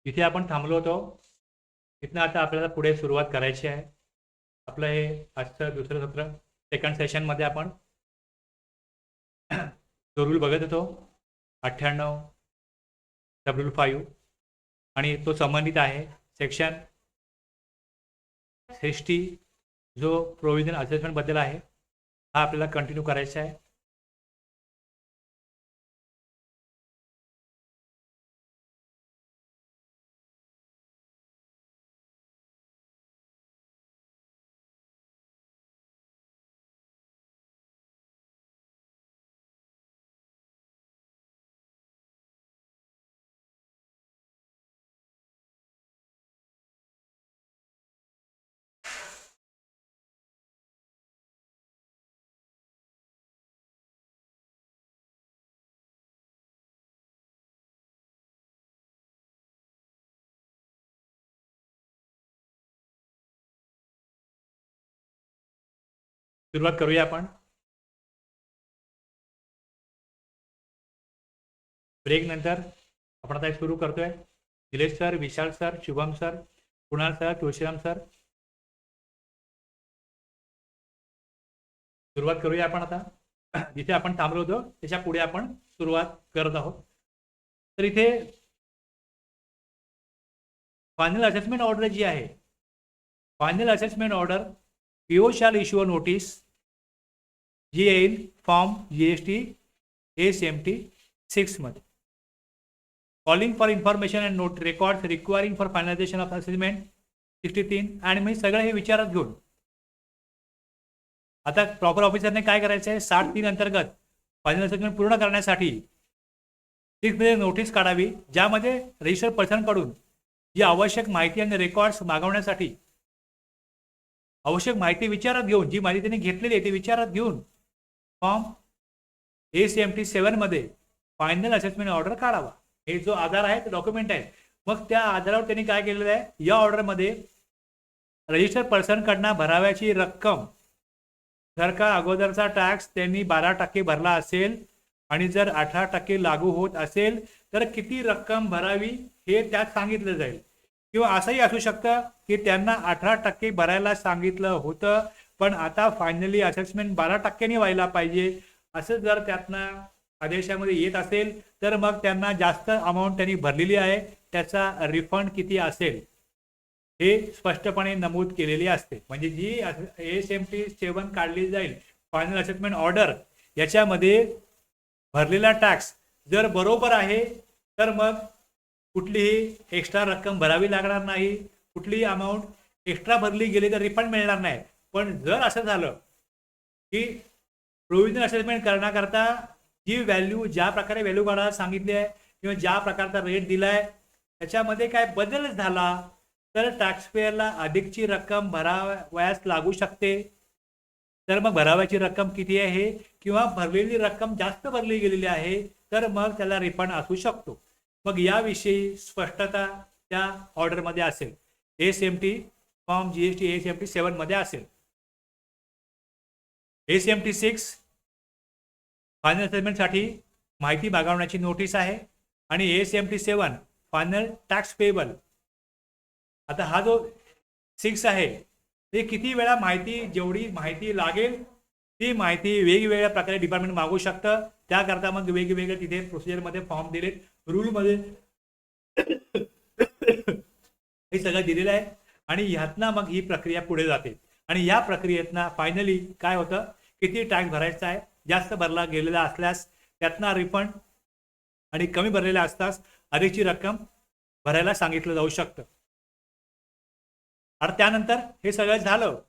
जिथे आपण थांबलो होतो तिथनं आता आपल्याला पुढे सुरुवात करायची आहे. आपलं हे आजचं दुसरं सत्र सेकंड सेशनमध्ये आपण जो रूल बघत होतो 98W5 आणि तो संबंधित आहे सेक्शन 60 जो प्रोव्हिजन असेसमेंट बद्दल आहे, हा आपल्याला कंटिन्यू करायचा आहे. सुरुवात करूया आपण. ब्रेक नंतर आपण आता सुरू करतोय. Nilesh sir, Vishal sir, Shubham sir, Kunal sir, Tulshiram sir, सुरुवात करूया आपण आता. जिथे आपण थांबलो होतो त्याच्या पुढे आपण सुरुवात करत आहोत. तर इथे फायनल असेसमेंट ऑर्डर जी आहे, final assessment order PO shall issue a notice जी येईल फॉर्म GST ASMT 6 मध्ये. Calling for information and note records requiring for finalisation of assessment 63 आणि मी सगळं हे विचारात घेऊन आता प्रॉपर ऑफिसरने काय करायचं आहे, 63 अंतर्गत फायनल असेसमेंट पूर्ण करण्यासाठी 6 मध्ये नोटीस काढावी, ज्यामध्ये रजिस्टर्ड पर्सनकडून जी आवश्यक माहिती आणि रेकॉर्ड्स मागवण्यासाठी आवश्यक माहिती विचारात घेऊन, जी माहिती त्यांनी घेतलेली आहे ती विचारात घेऊन फॉर्म ASMT 7 मध्ये फायनल असेसमेंट ऑर्डर काढावा. हे जो आधार आहे ते डॉक्युमेंट आहे. मग त्या आधारावर त्यांनी काय केलेलं आहे, या ऑर्डरमध्ये रजिस्टर्ड पर्सनकडनं भराव्याची रक्कम, जर का अगोदरचा टॅक्स त्यांनी 12% भरला असेल आणि जर 18% लागू होत असेल तर किती रक्कम भरावी हे त्यात सांगितलं जाईल. किंवा असंही असू शकतं की त्यांना 18% भरायला सांगितलं होतं, पण आता फायनली असेसमेंट 12%नी व्हायला पाहिजे असं जर त्यातनं आदेशामध्ये येत असेल तर मग त्यांना जास्त अमाऊंट त्यांनी भरलेली आहे, त्याचा रिफंड किती असेल हे स्पष्टपणे नमूद केलेली असते. म्हणजे जी ASMT 7 काढली जाईल फायनल असेसमेंट ऑर्डर, याच्यामध्ये भरलेला टॅक्स जर बरोबर आहे तर मग कुठलीही एक्स्ट्रा रक्कम भरावी लागणार नाही, कुठलीही अमाऊंट एक्स्ट्रा भरली गेली तर रिफंड मिळणार नाही. पण जर असं झालं की प्रोव्हिजन असेसमेंट करण्याकरता जी व्हॅल्यू, ज्या प्रकारे व्हॅल्यू काढायला सांगितली आहे किंवा ज्या प्रकारचा रेट दिलाय त्याच्यामध्ये काय बदल झाला तर टॅक्सपेअरला अधिकची रक्कम भरावयास लागू शकते. तर मग भराव्याची रक्कम किती आहे किंवा भरलेली रक्कम जास्त भरली गेलेली आहे तर मग त्याला रिफंड असू शकतो. मग याविषयी स्पष्टता त्या ऑर्डरमध्ये असेल. ASMT फॉर्म GST ASMT 7 मध्ये असेल. ASMT 6 फायनल असेसमेंटसाठी माहिती मागवण्याची नोटीस आहे आणि ASMT 7 फायनल टॅक्स पेएबल. आता हा जो 6 आहे ते किती वेळा माहिती, जेवढी माहिती लागेल ती माहिती वेगवेगळ्या प्रकारे डिपार्टमेंट मागू शकतं. त्याकरता मग वेगवेगळे तिथे प्रोसिजरमध्ये फॉर्म दिलेत, रूलमध्ये हे सगळं दिलेलं आहे आणि ह्यातनं मग ही प्रक्रिया पुढे जाते. आणि या प्रक्रियेतनं फायनली काय होतं, किती टॅक्स भरायचा आहे, जास्त भरला गेलेला असल्यास त्यातनं रिफंड आणि कमी भरलेला असतास अधिकची रक्कम भरायला सांगितलं जाऊ शकतं. आणि त्यानंतर हे सगळं झालं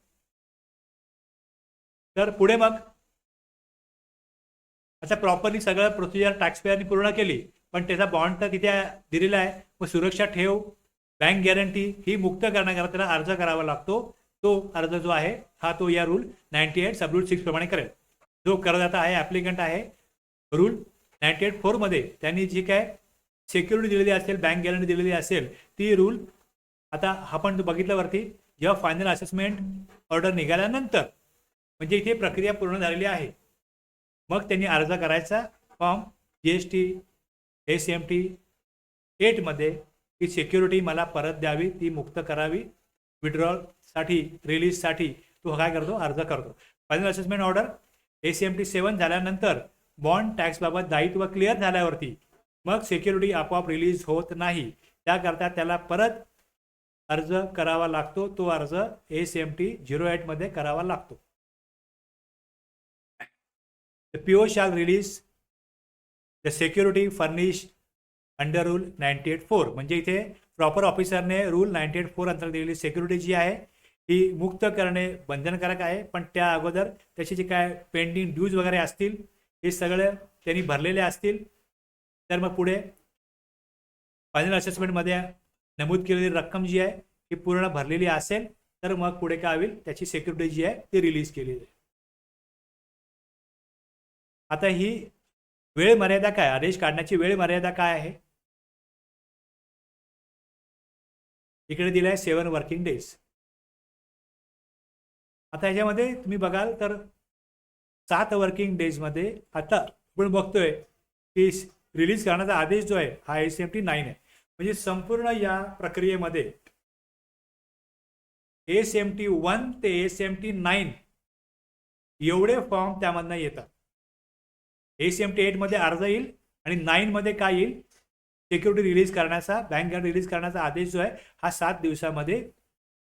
तर पुढे मग आता प्रॉपरली सगळं प्रोसिजर टॅक्सपेअरनी पूर्ण केली, पण त्याचा बॉन्ड तर तिथे दिलेला आहे. मग सुरक्षा ठेव, बँक गॅरंटी ही मुक्त करण्याकरता त्याला अर्ज करावा लागतो. तो अर्ज जो आहे हा तो या रूल 98 सब रूल 6 प्रमाणे करेल. जो करदाता आहे, ॲप्लिकंट आहे, रूल 98(4) मध्ये त्यांनी जी काय सिक्युरिटी दिलेली असेल, बँक गॅरंटी दिलेली असेल, ती रूल आता आपण बघितलं वरती, जेव्हा फायनल असेसमेंट ऑर्डर निघाल्यानंतर म्हणजे इथे प्रक्रिया पूर्ण झालेली आहे, मग त्यांनी अर्ज करायचा फॉर्म GST ASMT 8 मध्ये की सिक्युरिटी मला परत द्यावी, ती मुक्त करावी, विड्रॉलसाठी रिलीजसाठी तो काय करतो, अर्ज करतो. फायनल असेसमेंट ऑर्डर ACMT 7 झाल्यानंतर बॉन्ड टॅक्सबाबत दायित्व क्लिअर झाल्यावरती मग सिक्युरिटी आपोआप रिलीज होत नाही. त्याकरता त्याला परत अर्ज करावा लागतो. तो अर्ज ACMT 08 मध्ये करावा लागतो. The PO shall release the security furnished under rule 98(4). म्हणजे इथे प्रॉपर ऑफिसरने रूल 98(4) अंतर्गत दिलेली सिक्युरिटी जी आहे ही मुक्त करणे बंधनकारक आहे. पण त्या अगोदर त्याचे जे काय पेंडिंग ड्यूज वगैरे असतील हे सगळे त्यांनी भरलेले असतील तर मग पुढे फायनल असेसमेंटमध्ये नमूद केलेली रक्कम जी आहे ही पूर्ण भरलेली असेल तर मग पुढे काय होईल, त्याची सिक्युरिटी जी आहे ती रिलीज केली जाईल. आता ही वेळ मर्यादा काय, आदेश काढण्याची वेळ मर्यादा काय आहे, इकडे दिलाय 7 वर्किंग डेज. आता ह्याच्यामध्ये तुम्ही बघाल तर 7 वर्किंग डेजमध्ये आता आपण बघतोय की रिलीज करण्याचा आदेश जो आहे हा ACMT 9 आहे. म्हणजे संपूर्ण या प्रक्रियेमध्ये ACMT 1 ते ACMT 9 एवढे फॉर्म त्यामधनं येतात. ACMT 8 मध्ये अर्ज येईल आणि 9 मध्ये काय येईल, सिक्युरिटी रिलीज करण्याचा, बँक गॅरंटी रिलीज करण्याचा आदेश जो आहे हा 7 दिवसामध्ये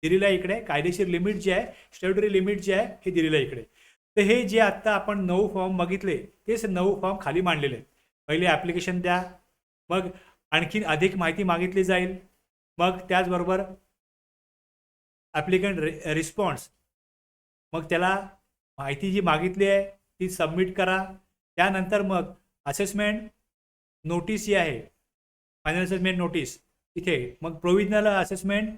दिलेला आहे. इकडे कायदेशीर लिमिट जे आहे, स्टॅट्युटरी लिमिट जे आहे हे दिलेलं आहे इकडे. तर हे जे आता आपण 9 फॉर्म बघितले तेच 9 फॉर्म खाली मांडलेले आहेत. पहिले ॲप्लिकेशन द्या, मग आणखीन अधिक माहिती मागितली जाईल, मग त्याचबरोबर ॲप्लिकंट रिस्पॉन्स, मग त्याला माहिती जी मागितली आहे ती सबमिट करा. त्यानंतर मग असेसमेंट नोटीस जी आहे, फायनल असेसमेंट नोटीस, इथे मग प्रोव्हिजनल असेसमेंट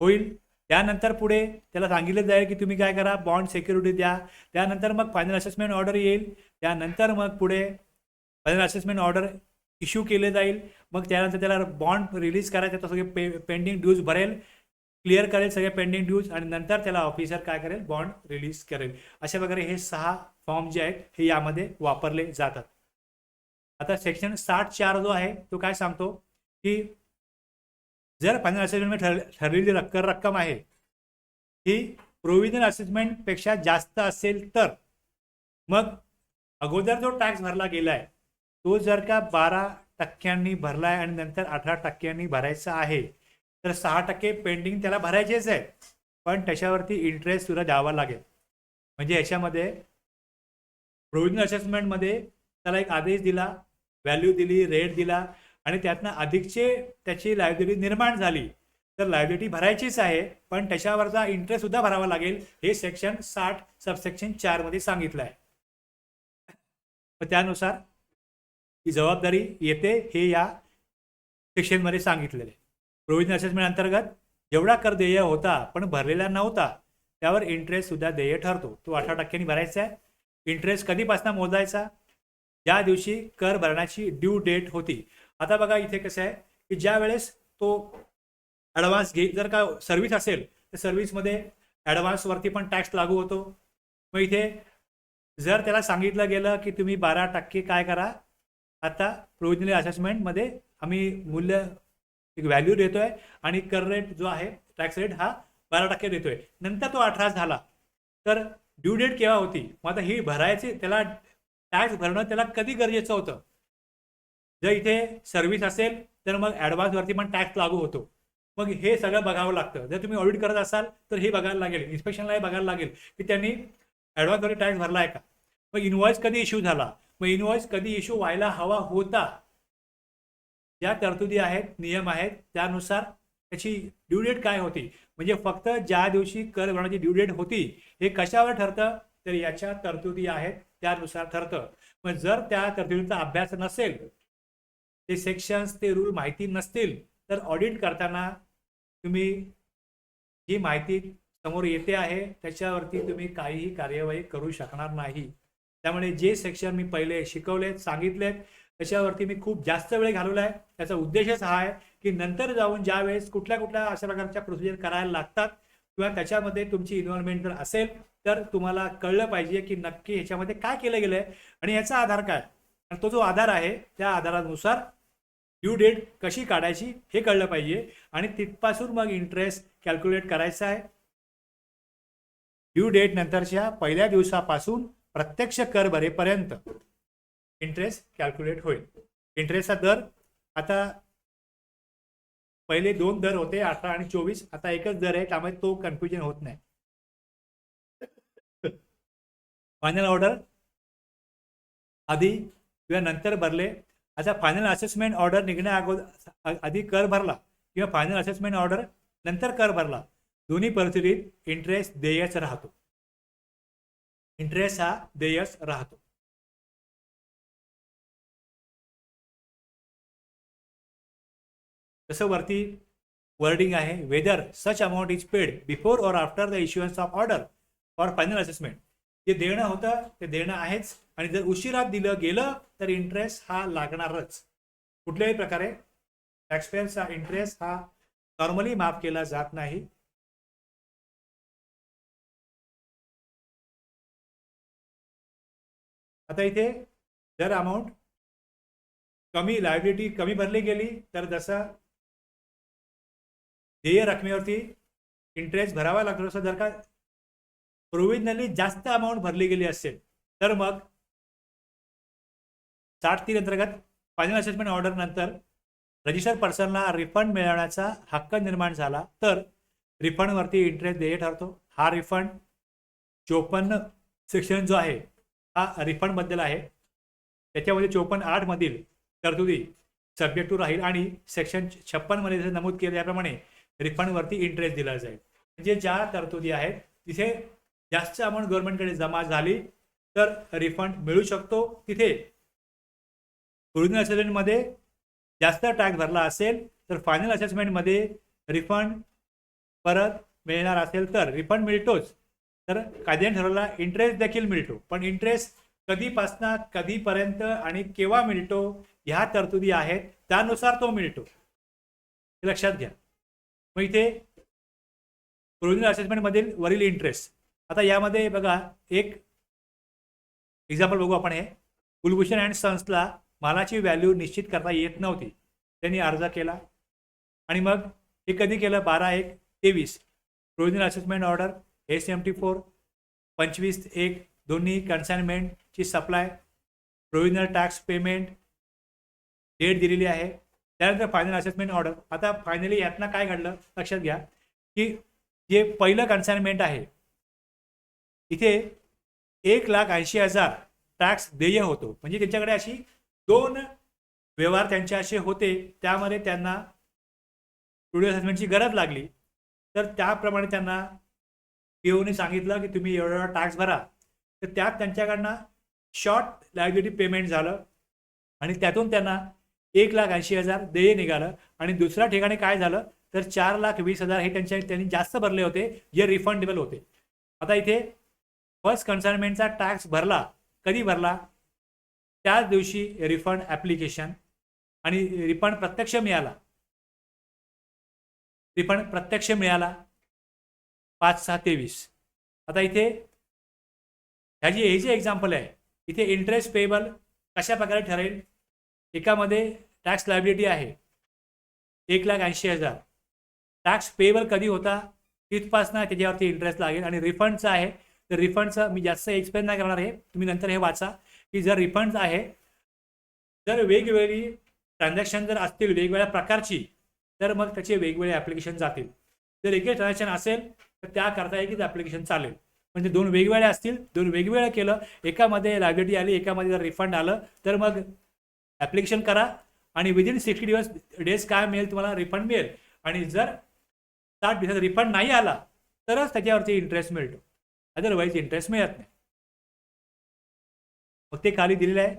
होईल. त्यानंतर पुढे त्याला सांगितलं जाईल की तुम्ही काय करा, बॉन्ड सिक्युरिटी द्या. त्यानंतर मग फायनल असेसमेंट ऑर्डर येईल. त्यानंतर मग पुढे फायनल असेसमेंट ऑर्डर इश्यू केले जाईल. मग त्यानंतर त्याला बॉन्ड रिलीज करायचं, तर सगळे पेंडिंग ड्यूज भरेल, क्लिअर करेल सगळे पेंडिंग ड्यूज आणि नंतर त्याला ऑफिसर काय करेल, बॉन्ड रिलीज करेल. अशा प्रकारे हे 6 फॉर्म जे आहेत हे यामध्ये वापरले जातात. आता सेक्शन 60(4) जो आहे तो काय सांगतो की जर फायनल असेसमेंट ठरलेली रक्कम आहे ही प्रोव्हिजनल असेसमेंट पेक्षा जास्त असेल तर मग अगोदर जो टॅक्स भरला गेलाय तो जर का 12% भरलाय आणि नंतर 18% भरायचा आहे तर 6% पेंडिंग त्याला भरायचेच आहे, पण त्याच्यावरती इंटरेस्ट सुद्धा द्यावा लागेल. म्हणजे याच्यामध्ये प्रोव्हिजनल असेसमेंटमध्ये त्याला एक आदेश दिला, व्हॅल्यू दिली, रेट दिला आणि त्यातनं अधिकचे त्याची लायबिलिटी निर्माण झाली तर लायबिलिटी भरायचीच आहे, पण त्याच्यावरचा इंटरेस्ट सुद्धा भरावा लागेल. हे सेक्शन 60 सबसेक्शन 4 मध्ये सांगितलं आहे. त्यानुसार ही जबाबदारी येते हे या सेक्शनमध्ये सांगितलेले. प्रोव्हिजनल असेसमेंट अंतर्गत जेवढा कर देय होता पण भरलेला नव्हता त्यावर इंटरेस्ट सुद्धा देय ठरतो, तो 18% भरायचा आहे. इंटरेस्ट कधीपासून मोजायचा, ज्या दिवशी कर भरण्याची ड्यू डेट होती. आता बघा इथे कसं आहे की ज्या वेळेस तो ॲडव्हान्स जर का सर्व्हिस असेल तर सर्व्हिसमध्ये ॲडव्हान्सवरती पण टॅक्स लागू होतो. मग इथे जर त्याला सांगितलं गेलं की तुम्ही 12% काय करा, आता प्रोव्हिजनल असेसमेंटमध्ये आम्ही मूल्य एक व्हॅल्यू देतोय आणि कर रेट जो आहे टॅक्स रेट हा 12% देतोय, नंतर तो 18 झाला तर ड्यू डेट केव्हा होती, मग आता ही भरायची, त्याला टॅक्स भरणं त्याला कधी गरजेचं होतं. जर इथे सर्व्हिस असेल तर मग ॲडव्हान्सवरती पण टॅक्स लागू होतो. मग हे सगळं बघावं लागतं. जर तुम्ही ऑडिट करत असाल तर हे बघायला लागेल, इन्स्पेक्शनलाही बघायला लागेल की त्यांनी ॲडव्हान्सवरती टॅक्स भरला आहे का. मग इनवॉइस कधी इश्यू झाला, मग इनवॉइस कधी इश्यू व्हायला हवा होता, ज्या तरतुदी आहेत, नियम आहेत त्यानुसार त्याची ड्यू डेट काय होती. म्हणजे फक्त ज्या दिवशी कर भरण्याची ड्यू डेट होती हे कशावर ठरतं, तर याच्या तरतुदी आहेत त्यानुसार ठरतं. मग जर त्या तरतुदीचा अभ्यास नसेल, ते सेक्शन्स ते रूल माहिती नसतील तर ऑडिट करताना तुम्ही जी माहिती समोर येते आहे त्याच्यावरती तुम्ही काहीही कार्यवाही करू शकणार नाही. त्यामुळे जे सेक्शन मी पहिले शिकवलेत, सांगितलेत त्याच्यावरती मी खूप जास्त वेळ घालवला आहे. त्याचा उद्देशच हा आहे की नंतर जाऊन ज्या वेळेस कुठल्या कुठल्या अशा प्रकारच्या प्रोसिजर करायला लागतात किंवा त्याच्यामध्ये तुमची इन्व्हॉल्वमेंट जर असेल तर तुम्हाला कळलं पाहिजे की नक्की ह्याच्यामध्ये काय केलं गेलं आहे आणि याचा आधार काय, आणि तो जो आधार आहे त्या आधारानुसार ड्यू डेट कशी काढायची हे कळलं पाहिजे आणि तिथपासून मग इंटरेस्ट कॅल्क्युलेट करायचा आहे. ड्यू डेट नंतरच्या पहिल्या दिवसापासून प्रत्यक्ष कर भरेपर्यंत इंटरेस्ट कॅल्क्युलेट होईल. इंटरेस्टचा दर आता पहिले 2 दर होते 18 आणि 24, आता एकच दर आहे, त्यामुळे तो कन्फ्युजन होत नाही. फायनल ऑर्डर आधी किंवा नंतर भरले. आता फायनल असेसमेंट ऑर्डर निघण्या अगोदर आधी कर भरला किंवा फायनल असेसमेंट ऑर्डर नंतर कर भरला, दोन्ही परिस्थितीत इंटरेस्ट देयच राहतो. इंटरेस्ट हा देयच राहतो. तसं वरती वर्डिंग आहे, whether such amount is paid before और after the issuance of order for final assessment. जे देणं होतं ते देणं आहेच, आणि जर उशिरा दिलं गेलं तर इंटरेस्ट हा लागणारच. कुठल्याही प्रकारे टॅक्सपेयरचा इंटरेस्ट हा नॉर्मली माफ केला जात नाही. आता इथे जर अमाऊंट कमी, लायबिलिटी कमी भरली गेली तर जसं देय रकमेवरती इंटरेस्ट भरावा लागतो, तसं जर का प्रोव्हिजनली जास्त अमाऊंट भरली गेली असेल तर मग 60(3) अंतर्गत फायनल असेसमेंट ऑर्डर नंतर रजिस्टर्ड पर्सनला रिफंड मिळवण्याचा हक्क निर्माण झाला तर रिफंडवरती इंटरेस्ट देय ठरतो. हा रिफंड 54 सेक्शन जो आहे हा रिफंडबद्दल आहे. त्याच्यामध्ये 54(8) मधील तरतुदी सब्जेक्ट टू राहील आणि सेक्शन 56 मध्ये जसे नमूद केले त्याप्रमाणे रिफंडवरती इंटरेस्ट दिला जाईल. म्हणजे ज्या तरतुदी आहेत तिथे जास्त अमाऊंट गव्हर्नमेंटकडे जमा झाली तर रिफंड मिळू शकतो. तिथे ओरिजिनल असेसमेंटमध्ये जास्त टॅक्स भरला असेल तर फायनल असेसमेंटमध्ये रिफंड परत मिळणार असेल तर रिफंड मिळतोच, तर कायद्याने ठरवलेला इंटरेस्ट देखील मिळतो. पण इंटरेस्ट कधीपासनं कधीपर्यंत आणि केव्हा मिळतो ह्या तरतुदी आहेत, त्यानुसार तो मिळतो, हे लक्षात घ्या. मग इथे ओरिजिनल असेसमेंटमधील वरील इंटरेस्ट. आता यामध्ये बघा एक एक्झाम्पल बघू आपण. हे कुलभूषण अँड सन्सला मालाची व्हॅल्यू निश्चित करता येत नव्हती, त्यांनी अर्ज केला आणि मग हे कधी केलं, 12/1/23 प्रोव्हिजनल असेसमेंट ऑर्डर SMT4 25/1 दोन्ही कन्साइनमेंटची supply provisional tax payment date दिलेली आहे. त्यानंतर फायनल असेसमेंट ऑर्डर. आता फायनली यातनं काय घडलं लक्षात घ्या की जे पहिलं कन्साइनमेंट आहे इथे 1,80,000 टॅक्स देय होतो. म्हणजे त्यांच्याकडे अशी 2 व्यवहार त्यांचे असे होते, त्यामध्ये त्यांना प्रोव्हिजनल असेसमेंटची गरज लागली, तर त्याप्रमाणे त्यांना पीओने सांगितलं की तुम्ही एवढा टॅक्स भरा. तर त्यात त्यांच्याकडनं शॉर्ट लायबिलिटी पेमेंट झालं आणि त्यातून त्यांना 1,80,000 देय निघालं. आणि दुसऱ्या ठिकाणी काय झालं तर 4,20,000 हे त्यांनी जास्त भरले होते, जे रिफंडेबल होते. आता इथे फर्स्ट कन्साइनमेंटचा टॅक्स भरला, कधी भरला, त्याच दिवशी रिफंड ॲप्लिकेशन आणि रिफंड प्रत्यक्ष मिळाला. रिफंड प्रत्यक्ष मिळाला 5/6/23. आता इथे ह्याची हे जे एक्झाम्पल आहे इथे इंटरेस्ट पेबल कशा प्रकारे ठरेल. एकामध्ये टॅक्स लायबिलिटी आहे 1,80,000. टॅक्स पेबल कधी होता तिथपासनं त्याच्यावरती इंटरेस्ट लागेल. आणि रिफंडचं आहे तर रिफंडचं मी जास्त एक्सप्लेन नाही करणार आहे, तुम्ही नंतर हे वाचा की जर रिफंड आहे, जर वेगवेगळी ट्रान्झॅक्शन जर असतील वेगवेगळ्या प्रकारची तर मग त्याचे वेगवेगळे ॲप्लिकेशन जातील. जर एकच ट्रान्झॅक्शन असेल तर त्याकरता एकच ॲप्लिकेशन चालेल. म्हणजे 2 वेगवेगळे असतील, 2 वेगवेगळं केलं, एकामध्ये लायबिलिटी आली एकामध्ये जर रिफंड आलं तर मग ॲप्लिकेशन करा आणि विदिन 60 डेज काय मिळेल तुम्हाला, रिफंड मिळेल. आणि जर 60 दिवसात रिफंड नाही आला तरच त्याच्यावरती इंटरेस्ट मिळतो, अदरवाईज इंटरेस्ट मिळत नाही. मग ते खाली दिलेलं आहे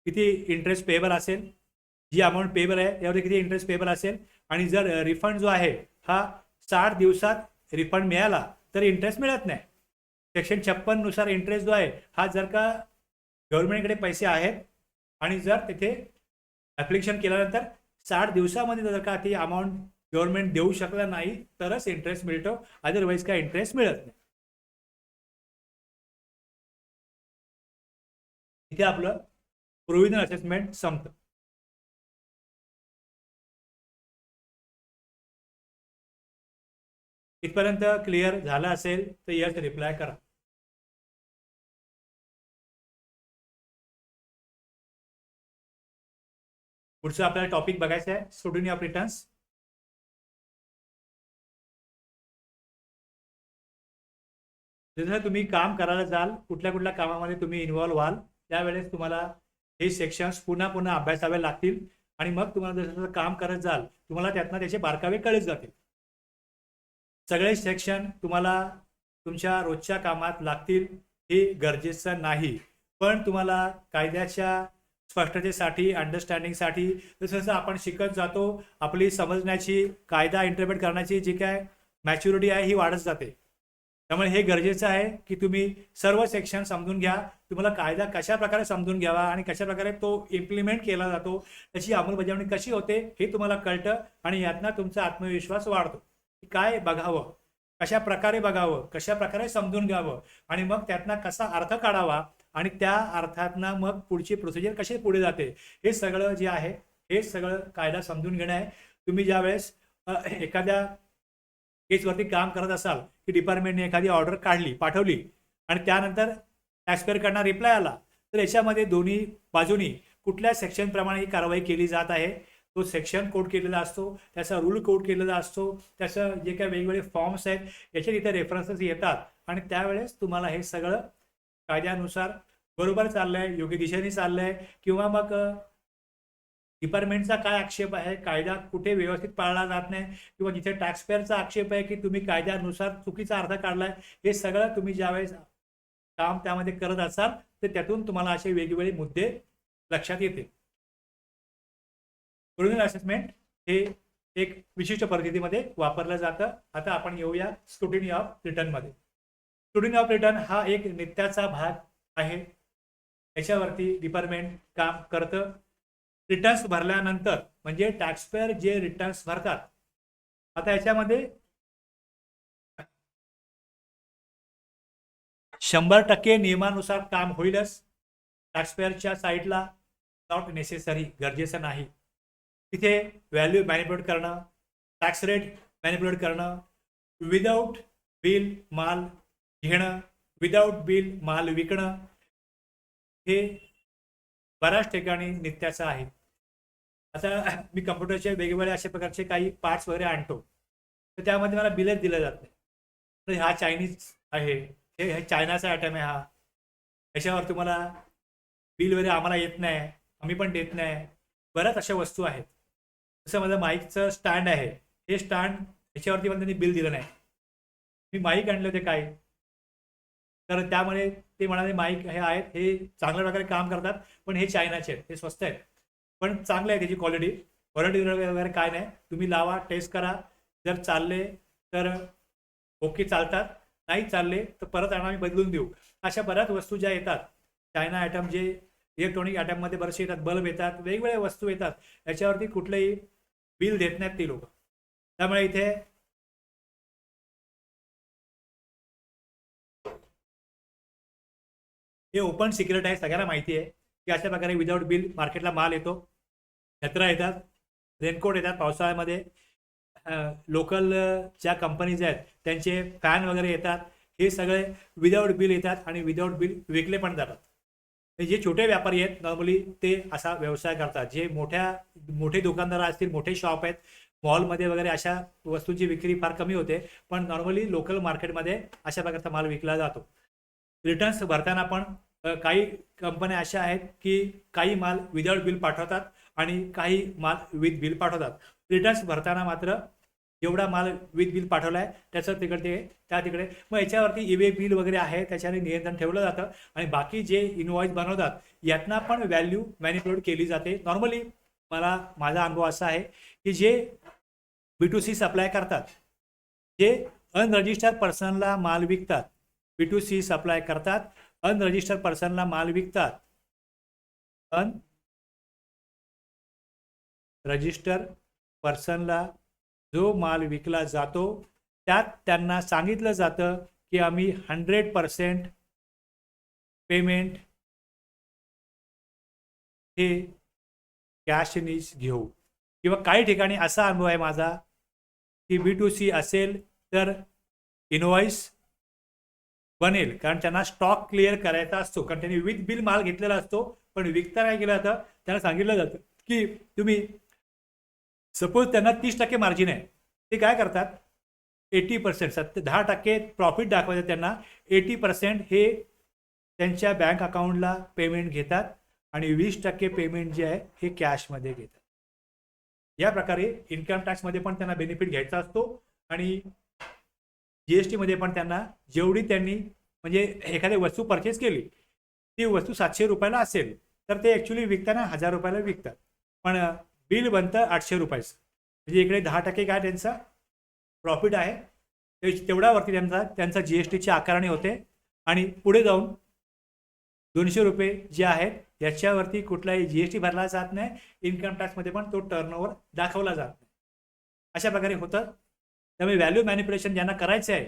किती इंटरेस्ट पेबल असेल, जी अमाऊंट पेबल आहे त्यावरती किती इंटरेस्ट पेबल असेल. आणि जर रिफंड जो आहे हा 60 दिवसात रिफंड मिळाला तर इंटरेस्ट मिळत नाही. सेक्शन 56 नुसार इंटरेस्ट जो आहे हा जर का गव्हर्नमेंटकडे पैसे आहेत आणि जर तिथे ॲप्लिकेशन केल्यानंतर 60 दिवसामध्ये जर का ती अमाऊंट गव्हर्नमेंट देऊ शकला नाही तरच इंटरेस्ट मिळतो, अदरवाईज काय इंटरेस्ट मिळत नाही. इथे आपलं प्रोव्हिजनल असेसमेंट संपतं. इथपर्यंत क्लिअर झालं असेल तर यस रिप्लाय करा. पुढचं आपल्याला टॉपिक बघायचं आहे स्क्रुटिनी ऑफ रिटर्न्स. जसं तुम्ही काम करायला जाल, कुठल्या कुठल्या कामामध्ये तुम्ही इन्व्हॉल्व्ह व्हाल, त्यावेळेस तुम्हाला हे सेक्शन्स पुन्हा पुन्हा अभ्यासावे लागतील आणि मग तुम्हाला जसं जसं काम करत जाल तुम्हाला त्यातनं त्याचे बारकावे कळत जातील. सगळे सेक्शन तुम्हाला तुमच्या रोजच्या कामात लागतील हे गरजेचं नाही, पण तुम्हाला कायद्याच्या स्पष्टतेसाठी, अंडरस्टँडिंगसाठी जसं जसं आपण शिकत जातो आपली समजण्याची, कायदा इंटरप्रेट करण्याची जी काय मॅच्युरिटी आहे ही वाढत जाते. त्यामुळे हे गरजेचं आहे की तुम्ही सर्व सेक्शन समजून घ्या. तुम्हाला कायदा कशा प्रकारे समजून घ्यावा आणि कशा प्रकारे तो इम्प्लिमेंट केला जातो, त्याची अंमलबजावणी कशी होते हे तुम्हाला कळतं आणि यातनं तुमचा आत्मविश्वास वाढतो. काय बघावं, कशा प्रकारे बघावं, कशा प्रकारे समजून घ्यावं आणि मग त्यातनं कसा अर्थ काढावा आणि त्या अर्थातनं मग पुढची प्रोसिजर कशी पुढे जाते हे सगळं जे आहे हे सगळं कायदा समजून घेणं आहे. तुम्ही ज्यावेळेस एखाद्या केसवरती काम करत असाल की डिपार्टमेंटने एखादी ऑर्डर काढली, पाठवली आणि त्यानंतर टॅक्सपेअरकडनं रिप्लाय आला, तर याच्यामध्ये दोन्ही बाजूनी कुठल्या सेक्शनप्रमाणे ही कारवाई केली जात आहे तो सेक्शन कोड केलेला असतो, त्याचा रूल कोड केलेला असतो, त्याचं जे काही वेगवेगळे फॉर्म्स आहेत याचे तिथे रेफरन्सेस येतात आणि त्यावेळेस तुम्हाला हे सगळं कायद्यानुसार बरोबर चाललंय, योग्य दिशेने चाललंय किंवा मग डिपार्टमेंटचा काय आक्षेप आहे, कायदा कुठे व्यवस्थित पाळला जात नाही किंवा जिथे टॅक्सपेअरचा आक्षेप आहे की तुम्ही कायद्यानुसार चुकीचा अर्थ काढलाय, हे सगळं तुम्ही ज्यावेळेस काम त्यामध्ये करत असाल तर त्यातून तुम्हाला असे वेगवेगळे मुद्दे लक्षात येतील. ओरिजिनल असेसमेंट हे एक विशिष्ट परिस्थितीमध्ये वापरलं जातं. आता आपण येऊया स्क्रुटिनी ऑफ रिटर्नमध्ये. स्क्रुटिनी ऑफ रिटर्न हा एक नित्याचा भाग आहे. याच्यावरती डिपार्टमेंट काम करतं. रिटर्न्स भरल्यानंतर म्हणजे टॅक्सपेअर जे रिटर्न्स भरतात, आता याच्यामध्ये 100% नियमानुसार काम होईलच. टॅक्सपेअरच्या साईडला नॉट नेसेसरी, गरजेचं नाही. तिथे व्हॅल्यू मॅनिप्युलेट करणं, टॅक्स रेट मॅनिप्युलेट करणं, विदाऊट बिल माल घेणं, विदाऊट बिल माल विकणं हे बऱ्याच ठिकाणी नित्याचं आहे. आता मी कम्प्युटरचे वेगवेगळे अशा प्रकारचे काही पार्ट्स वगैरे आणतो, तर त्यामध्ये मला बिलच दिलं जात नाही. तर हा चायनीज आहे, हे चायनाचा आयटम आहे, हा ह्याच्यावर तुम्हाला बिल वगैरे आम्हाला येत नाही, आम्ही पण देत नाही. बऱ्याच अशा वस्तू आहेत. जसं माझं माईकचं स्टँड आहे, हे स्टँड ह्याच्यावरती पण त्यांनी बिल दिलं नाही. मी माईक आणले होते काय, तर त्यामुळे ते म्हणाले माईक हे आहेत, हे चांगल्या प्रकारे काम करतात, पण हे चायनाचे आहेत, हे स्वस्त आहेत पण चांगलं आहे त्याची क्वालिटी, वॉरंटी वगैरे काय नाही. तुम्ही लावा, टेस्ट करा, जर चालले तर ओके चालतात, नाही चालले तर परत आणा, आम्ही बदलून देऊ. अशा बऱ्याच वस्तू ज्या येतात चायना आयटम, जे इलेक्ट्रॉनिक आयटममध्ये बरेचसे येतात, बल्ब येतात, वेगवेगळ्या वस्तू येतात, याच्यावरती कुठलंही बिल देत नाहीत ती लोक. त्यामुळे इथे हे ओपन सिक्रेट आहे, सगळ्यांना माहिती आहे की अशा प्रकारे विदाऊट बिल मार्केटला माल येतो. छत्र्या येतात, रेनकोट येतात पावसाळ्यामध्ये, लोकल ज्या कंपनीज आहेत त्यांचे फॅन वगैरे येतात, हे सगळे विदाऊट बिल येतात आणि विदाऊट बिल विकले पण जातात. जे छोटे व्यापारी आहेत नॉर्मली ते असा व्यवसाय करतात. जे मोठे दुकानदार असतील, मोठे शॉप आहेत, मॉलमध्ये वगैरे अशा वस्तूंची विक्री फार कमी होते, पण नॉर्मली लोकल मार्केटमध्ये अशा प्रकारचा माल विकला जातो. रिटर्न्स भरताना पण काही कंपन्या अशा आहेत की काही माल विदाऊट बिल पाठवतात आणि काही माल विथ बिल पाठवतात. रिटर्न्स भरताना मात्र जेवढा माल विथ बिल पाठवलाय त्याचं तिकडे तिकडे मग याच्यावरती ईवे बिल वगैरे आहे, त्याच्याने नियंत्रण ठेवलं जातं आणि बाकी जे इनवॉइस बनवतात यातना पण व्हॅल्यू मॅनिप्युलेट केली जाते. नॉर्मली माझा अनुभव असा आहे की जे B2C सप्लाय करतात, जे अनरजिस्टर्ड पर्सनला माल विकतात, B2C सप्लाय करतात, अनरजिस्टर्ड पर्सनला माल विकतात, अनरजिस्टर्ड पर्सनला जो माल विकला जातो त्यात त्यांना सांगितलं जातं की आम्ही 100% पेमेंट हे कॅशनीच घेऊ. किंवा काही ठिकाणी असा अनुभव आहे माझा की B2C असेल तर इनवॉइस बनेल, कारण त्यांना स्टॉक क्लिअर करायचा असतो, कारण त्यांनी विथ बिल माल घेतलेला असतो. पण विकता काय केलं जातं, त्यांना सांगितलं जातं की तुम्ही सपोज त्यांना 30% मार्जिन आहे, ते काय करतात 80% 10% प्रॉफिट दाखवायचं त्यांना, 80% हे त्यांच्या बँक अकाउंटला पेमेंट घेतात आणि 20% पेमेंट जे आहे हे कॅशमध्ये घेतात. या प्रकारे इन्कम टॅक्समध्ये पण त्यांना बेनिफिट घ्यायचा असतो आणि जीएसटी मध्ये पण त्यांना जेवढी त्यांनी म्हणजे एखादी वस्तू परचेस केली, ती वस्तू 700 रुपयाला असेल तर ते ॲक्च्युली विकताना 1000 रुपयाला विकतात, पण बिल बनतं 800 रुपयाचं. म्हणजे इकडे 10% काय त्यांचा प्रॉफिट आहे, तेवढ्यावरती त्यांचा जीएसटीची आकारणी होते आणि पुढे जाऊन 200 रुपये जे आहेत याच्यावरती कुठलाही जीएसटी भरला जात नाही. इन्कम टॅक्समध्ये पण तो टर्नओव्हर दाखवला जात नाही. अशा प्रकारे होतं. त्यामुळे व्हॅल्यू मॅनिप्युलेशन ज्यांना करायचं आहे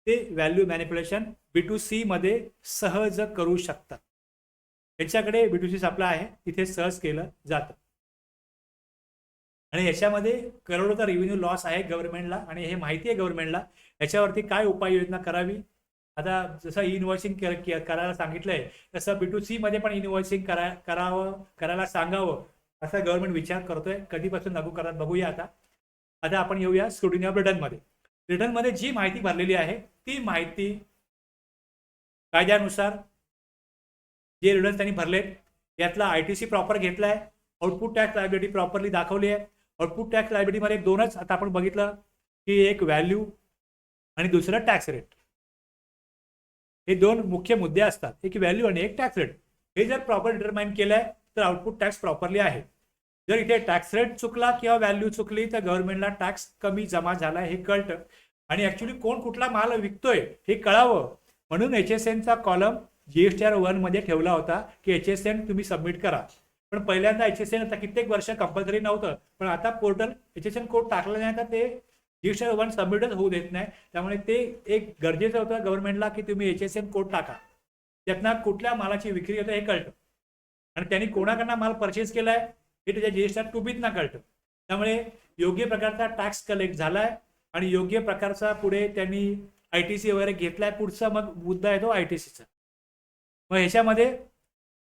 ते व्हॅल्यू मॅनिप्युलेशन B2C मध्ये सहज करू शकतात. यांच्याकडे B2C सप्लाय आहे, तिथे सहज केलं जातं. आणि याच्यामध्ये करोडोचा रेव्हेन्यू लॉस आहे गव्हर्नमेंटला आणि हे माहिती आहे गव्हर्नमेंटला. याच्यावरती काय उपाययोजना करावी, आता जसं इनवॉइसिंग करायला सांगितलंय तसं B2C मध्ये पण इनवॉइसिंग करायला सांगावं असा गव्हर्नमेंट विचार करतोय. कधीपासून लागू करत बघूया. आता आपण येऊया स्क्रुटिनी ऑफ रिटर्नमध्ये. रिटर्नमध्ये जी माहिती भरलेली आहे ती माहिती कायद्यानुसार जे रिटर्न त्यांनी भरलेत यातला ITC प्रॉपर घेतलाय, आउटपुट टॅक्स लायबिलिटी प्रॉपरली दाखवली आहे. आउटपुट टॅक्स लायबिलिटीमध्ये दोनच आता आपण बघितलं की एक व्हॅल्यू आणि दुसरं टॅक्स रेट, हे दोन मुख्य मुद्दे असतात, एक व्हॅल्यू आणि एक टॅक्स रेट. हे जर प्रॉपर डिटरमाइन केलंय तर आउटपुट टॅक्स प्रॉपरली आहे. जर इथे टॅक्स रेट चुकला किंवा व्हॅल्यू चुकली तर गव्हर्नमेंटला टॅक्स कमी जमा झाला हे कळतं आणि ऍक्च्युली कोण कुठला माल विकतोय हे कळावं म्हणून HSNचा कॉलम GSTR 1 मध्ये ठेवला होता की HSN तुम्ही सबमिट करा. पण पहिल्यांदा HSN आता कित्येक वर्ष कंपल्सरी नव्हतं, पण आता पोर्टल HSN कोड टाकलं नाही तर ते GSTR 1 सबमिटच होऊ देत नाही. त्यामुळे ते एक गरजेचं होतं गव्हर्नमेंटला की तुम्ही HSN कोड टाका, त्यातनं कुठल्या मालाची विक्री होते हे कळतं आणि त्यांनी कोणाकडनं माल परचेस केलाय हे त्याच्या GSTR 2B ना कळतं. त्यामुळे योग्य प्रकारचा टॅक्स कलेक्ट झालाय आणि योग्य प्रकारचा पुढे त्यांनी ITC वगैरे घेतलाय. पुढचा मग मुद्दा येतो ITCचा. मग ह्याच्यामध्ये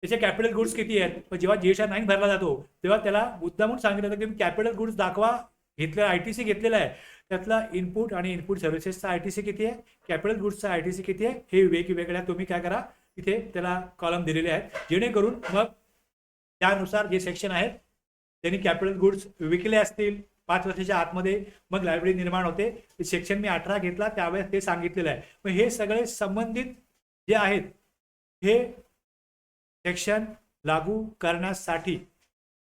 त्याचे कॅपिटल गुड्स किती आहेत, मग जेव्हा GSTR 9 भरला जातो तेव्हा त्याला मुद्दा म्हणून सांगितलं जातं की कॅपिटल गुड्स दाखवा, घेतलेला ITC घेतलेला आहे त्यातला इनपुट आणि इनपुट सर्व्हिसेसचा ITC किती आहे, कॅपिटल गुड्सचा ITC किती आहे, हे वेगवेगळ्या तुम्ही काय करा इथे त्याला कॉलम दिलेले आहेत, जेणेकरून मग त्यानुसार जे सेक्शन आहेत त्यांनी कॅपिटल गुड्स विकले असतील 5 वर्षाच्या आतमध्ये मग लायबिलिटी निर्माण होते. सेक्शन मी 18 घेतला त्यावेळेस ते सांगितलेलं आहे. मग हे सगळे संबंधित जे आहेत हे सेक्शन लागू करण्यासाठी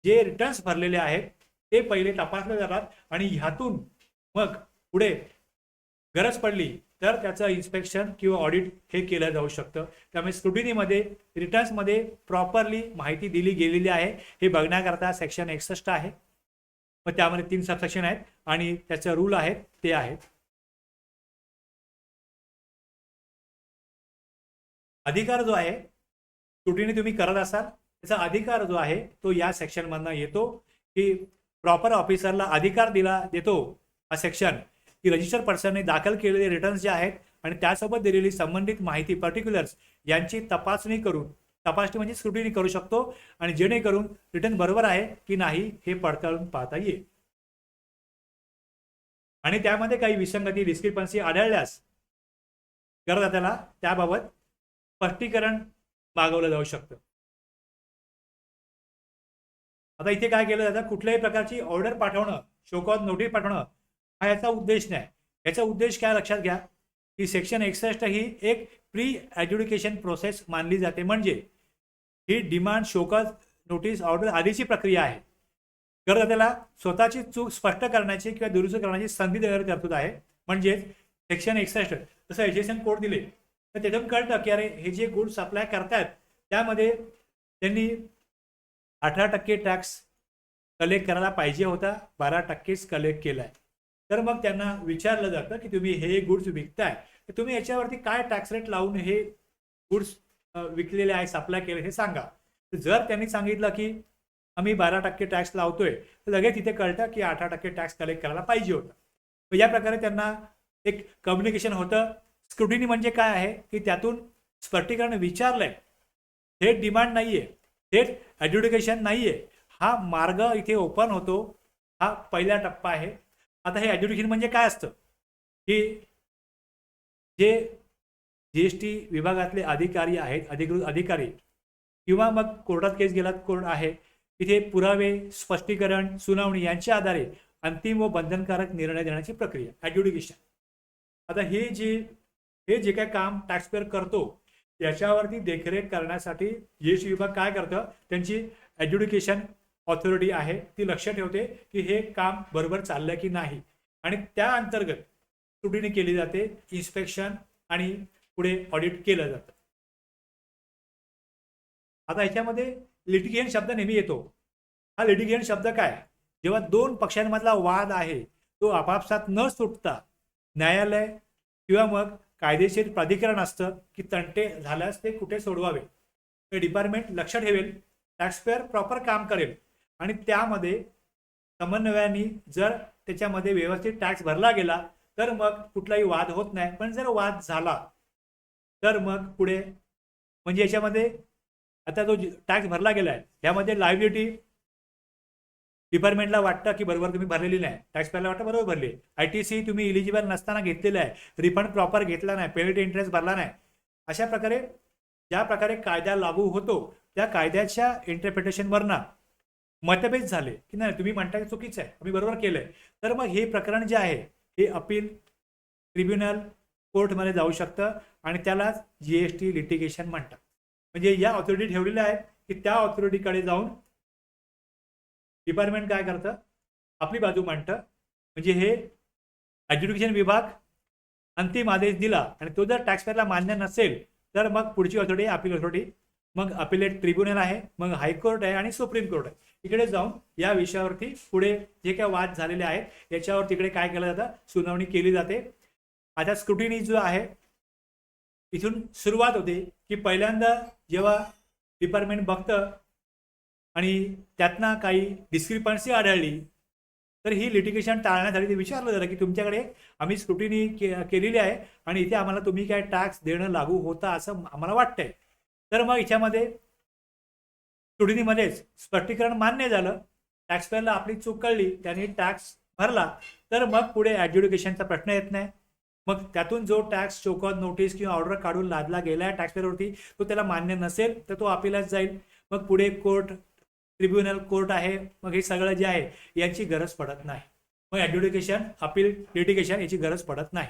जे रिटर्न्स भरलेले आहेत ते पहिले तपासले जातात आणि ह्यातून मग पुढे गरज पडली तर त्याचं इन्स्पेक्शन किंवा ऑडिट हे केलं जाऊ शकतं. त्यामुळे स्क्रुटिनीमध्ये रिटर्न्समध्ये प्रॉपरली माहिती दिली गेलेली आहे हे बघण्याकरता सेक्शन 61 आहे. मग त्यामध्ये 3 सबसेक्शन आहेत आणि त्याचे रूल आहेत ते आहेत. अधिकार जो आहे स्क्रुटिनी तुम्ही करत असाल त्याचा अधिकार जो आहे तो या सेक्शन मधनं येतो की प्रॉपर ऑफिसरला अधिकार देतो हा सेक्शन की रजिस्टर पर्सनने दाखल केलेले रिटर्न्स जे आहेत आणि त्यासोबत दिलेली संबंधित माहिती पर्टिक्युलर्स यांची तपासणी म्हणजे स्क्रुटिनी करू शकतो आणि जेणेकरून रिटर्न बरोबर आहे की नाही हे पडताळून पाहता येईल. आणि त्यामध्ये काही विसंगती डिस्क्रिपन्सी आढळल्यास करदात्याला त्याबाबत स्पष्टीकरण मागवलं जाऊ शकतं. आता इथे काय केलं जातं, कुठल्याही प्रकारची ऑर्डर पाठवणं, शोकॉज नोटीस पाठवणं हा याचा उद्देश नाही. याचा उद्देश काय लक्षात घ्या की सेक्शन 61 ही एक प्री ॲड्ज्युडिकेशन प्रोसेस मानली जाते. म्हणजे ही डिमांड शोकॉज नोटीस ऑर्डर आधीची प्रक्रिया आहे. करदात्याला स्वतःची चूक स्पष्ट करण्याची किंवा दुरुस्त करण्याची संधी देणारी तरतूद आहे. म्हणजे सेक्शन 61 जसं HSN कोड दिले तर त्यातून कळतं की अरे हे जे गुड्स सप्लाय करतायत त्यामध्ये त्यांनी 18% टॅक्स कलेक्ट करायला पाहिजे होता, 12%च कलेक्ट केलाय. तर मग त्यांना विचारलं जातं की तुम्ही हे गुड्स विकताय तर तुम्ही याच्यावरती काय टॅक्स रेट लावून हे गुड्स विकलेले आहे, सप्लाय केले हे सांगा. जर त्यांनी सांगितलं की आम्ही 12% टॅक्स लावतोय तर लगेच तिथे कळतं की 18% टॅक्स कलेक्ट करायला पाहिजे होता. या प्रकारे त्यांना एक कम्युनिकेशन होतं. स्क्रुटिनी म्हणजे काय आहे की त्यातून स्पष्टीकरण विचारलंय, थेट डिमांड नाहीये, थेट ॲड्ज्युडिकेशन नाहीये. हा मार्ग इथे ओपन होतो. हा पहिला टप्पा आहे. आता हे ॲड्ज्युडिकेशन म्हणजे काय असतं की जे जीएसटी विभागातले अधिकारी आहेत, अधिकृत अधिकारी किंवा मग कोर्टात केस गेला, कोर्ट आहे तिथे पुरावे, स्पष्टीकरण, सुनावणी यांच्या आधारे अंतिम व बंधनकारक निर्णय देण्याची प्रक्रिया ॲड्ज्युडिकेशन. आता हे जे काय काम टॅक्सपेअर करतो याच्यावरती देखरेख करण्यासाठी जीएसटी विभाग काय करतं, त्यांची ॲड्ज्युडिकेशन ऑथॉरिटी आहे ती लक्ष ठेवते की हे काम बरोबर चाललं की नाही, आणि त्या अंतर्गत स्क्रुटिनी केली जाते, इन्स्पेक्शन आणि पुढे ऑडिट केलं जातं. आता ह्याच्यामध्ये लिटिगेशन शब्द नेहमी येतो. हा लिटिगेशन शब्द काय, जेव्हा दोन पक्षांमधला वाद आहे तो आपापसात न सुटता न्यायालय किंवा मग कायदेशीर प्राधिकरण असतं की तंटे झाल्यास ते कुठे सोडवावे, ते डिपार्टमेंट लक्ष ठेवेल, टॅक्सपेअर प्रॉपर काम करेल आणि त्यामध्ये समन्वयाने जर त्याच्यामध्ये व्यवस्थित टॅक्स भरला गेला तर मग कुठलाही वाद होत नाही. पण जर वाद झाला तर मग पुढे म्हणजे याच्यामध्ये आता जो टॅक्स भरला गेला आहे यामध्ये लायबिलिटी डिपार्टमेंटला वाटतं की बरोबर तुम्ही भरलेली नाही, टॅक्सपेअरला वाटतं बरोबर भरली, ITC तुम्ही इलिजिबल नसताना घेतलेलं आहे, रिफंड प्रॉपर घेतला नाही, पेनल्टी इंटरेस्ट भरला नाही. अशा प्रकारे ज्या प्रकारे कायदा लागू होतो त्या कायद्याच्या इंटरप्रिटेशनवरनं मतभेद झाले की नाही तुम्ही म्हणता की चुकीचं आहे, आम्ही बरोबर केलंय, तर मग हे प्रकरण जे आहे हे अपील ट्रिब्युनल कोर्टमध्ये जाऊ शकतं आणि त्यालाच जीएसटी लिटिगेशन म्हणतात. म्हणजे या ऑथॉरिटी ठेवलेल्या आहेत की त्या ऑथॉरिटीकडे जाऊन डिपार्टमेंट काय करतं, आपली बाजू मांडतं. म्हणजे हे ॲड्ज्युडिकेशन विभाग अंतिम आदेश दिला आणि तो जर टॅक्सपेअरला मान्य नसेल तर मग पुढची ऑथॉरिटी अपील ऑथॉरिटी, मग अपिलेट ट्रिब्युनल आहे, मग हायकोर्ट आहे आणि सुप्रीम कोर्ट आहे. इकडे जाऊन या विषयावरती पुढे जे काही वाद झालेले आहेत याच्यावर तिकडे काय केलं जातं, सुनावणी केली जाते. आता स्क्रुटिनी जो आहे इथून सुरुवात होते की पहिल्यांदा जेव्हा डिपार्टमेंट बघतं आणि त्यातनं काही डिस्क्रिपन्सी आढळली तर ही लिटिगेशन टाळण्यासाठी ते विचारलं जातं की तुमच्याकडे आम्ही स्क्रुटिनी केलेली आहे आणि इथे आम्हाला तुम्ही काय टॅक्स देणं लागू होता असं आम्हाला वाटतंय. तर मग याच्यामध्ये स्क्रुटिनीमध्येच स्पष्टीकरण मान्य झालं, टॅक्सपेअरला आपली चूक कळली, त्यांनी टॅक्स भरला, तर मग पुढे ॲड्ज्युडिकेशनचा प्रश्न येत नाही. मग त्यातून जो टॅक्स चोकॉज नोटीस किंवा ऑर्डर काढून लादला गेला आहे टॅक्सपेअरवरती तो त्याला मान्य नसेल तर तो अपिलाच जाईल. मग पुढे कोर्ट, ट्रिब्युनल कोर्ट आहे, मग हे सगळं जे आहे याची गरज पडत नाही. मग ॲड्ज्युडिकेशन, अपील, लिटिगेशन याची गरज पडत नाही.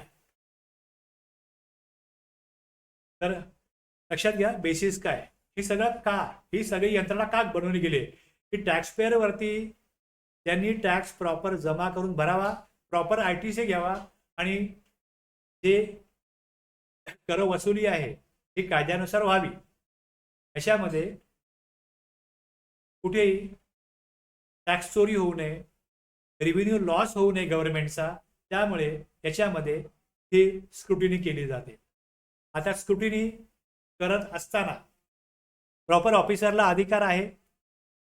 तर लक्षात घ्या बेसिस काय, ही सगळं का, ही सगळी यंत्रणा का बनवली गेली की टॅक्सपेअरवरती त्यांनी टॅक्स प्रॉपर जमा करून भरावा, प्रॉपर ITC घ्यावा आणि जे कर वसुली आहे ही कायद्यानुसार व्हावी. अशामध्ये कुठेही टॅक्स चोरी होऊ नये, रेव्हेन्यू लॉस होऊ नये गव्हर्नमेंटचा, त्यामुळे याच्यामध्ये ही स्क्रुटिनी केली जाते. आता स्क्रुटिनी करत असताना प्रॉपर ऑफिसरला अधिकार आहे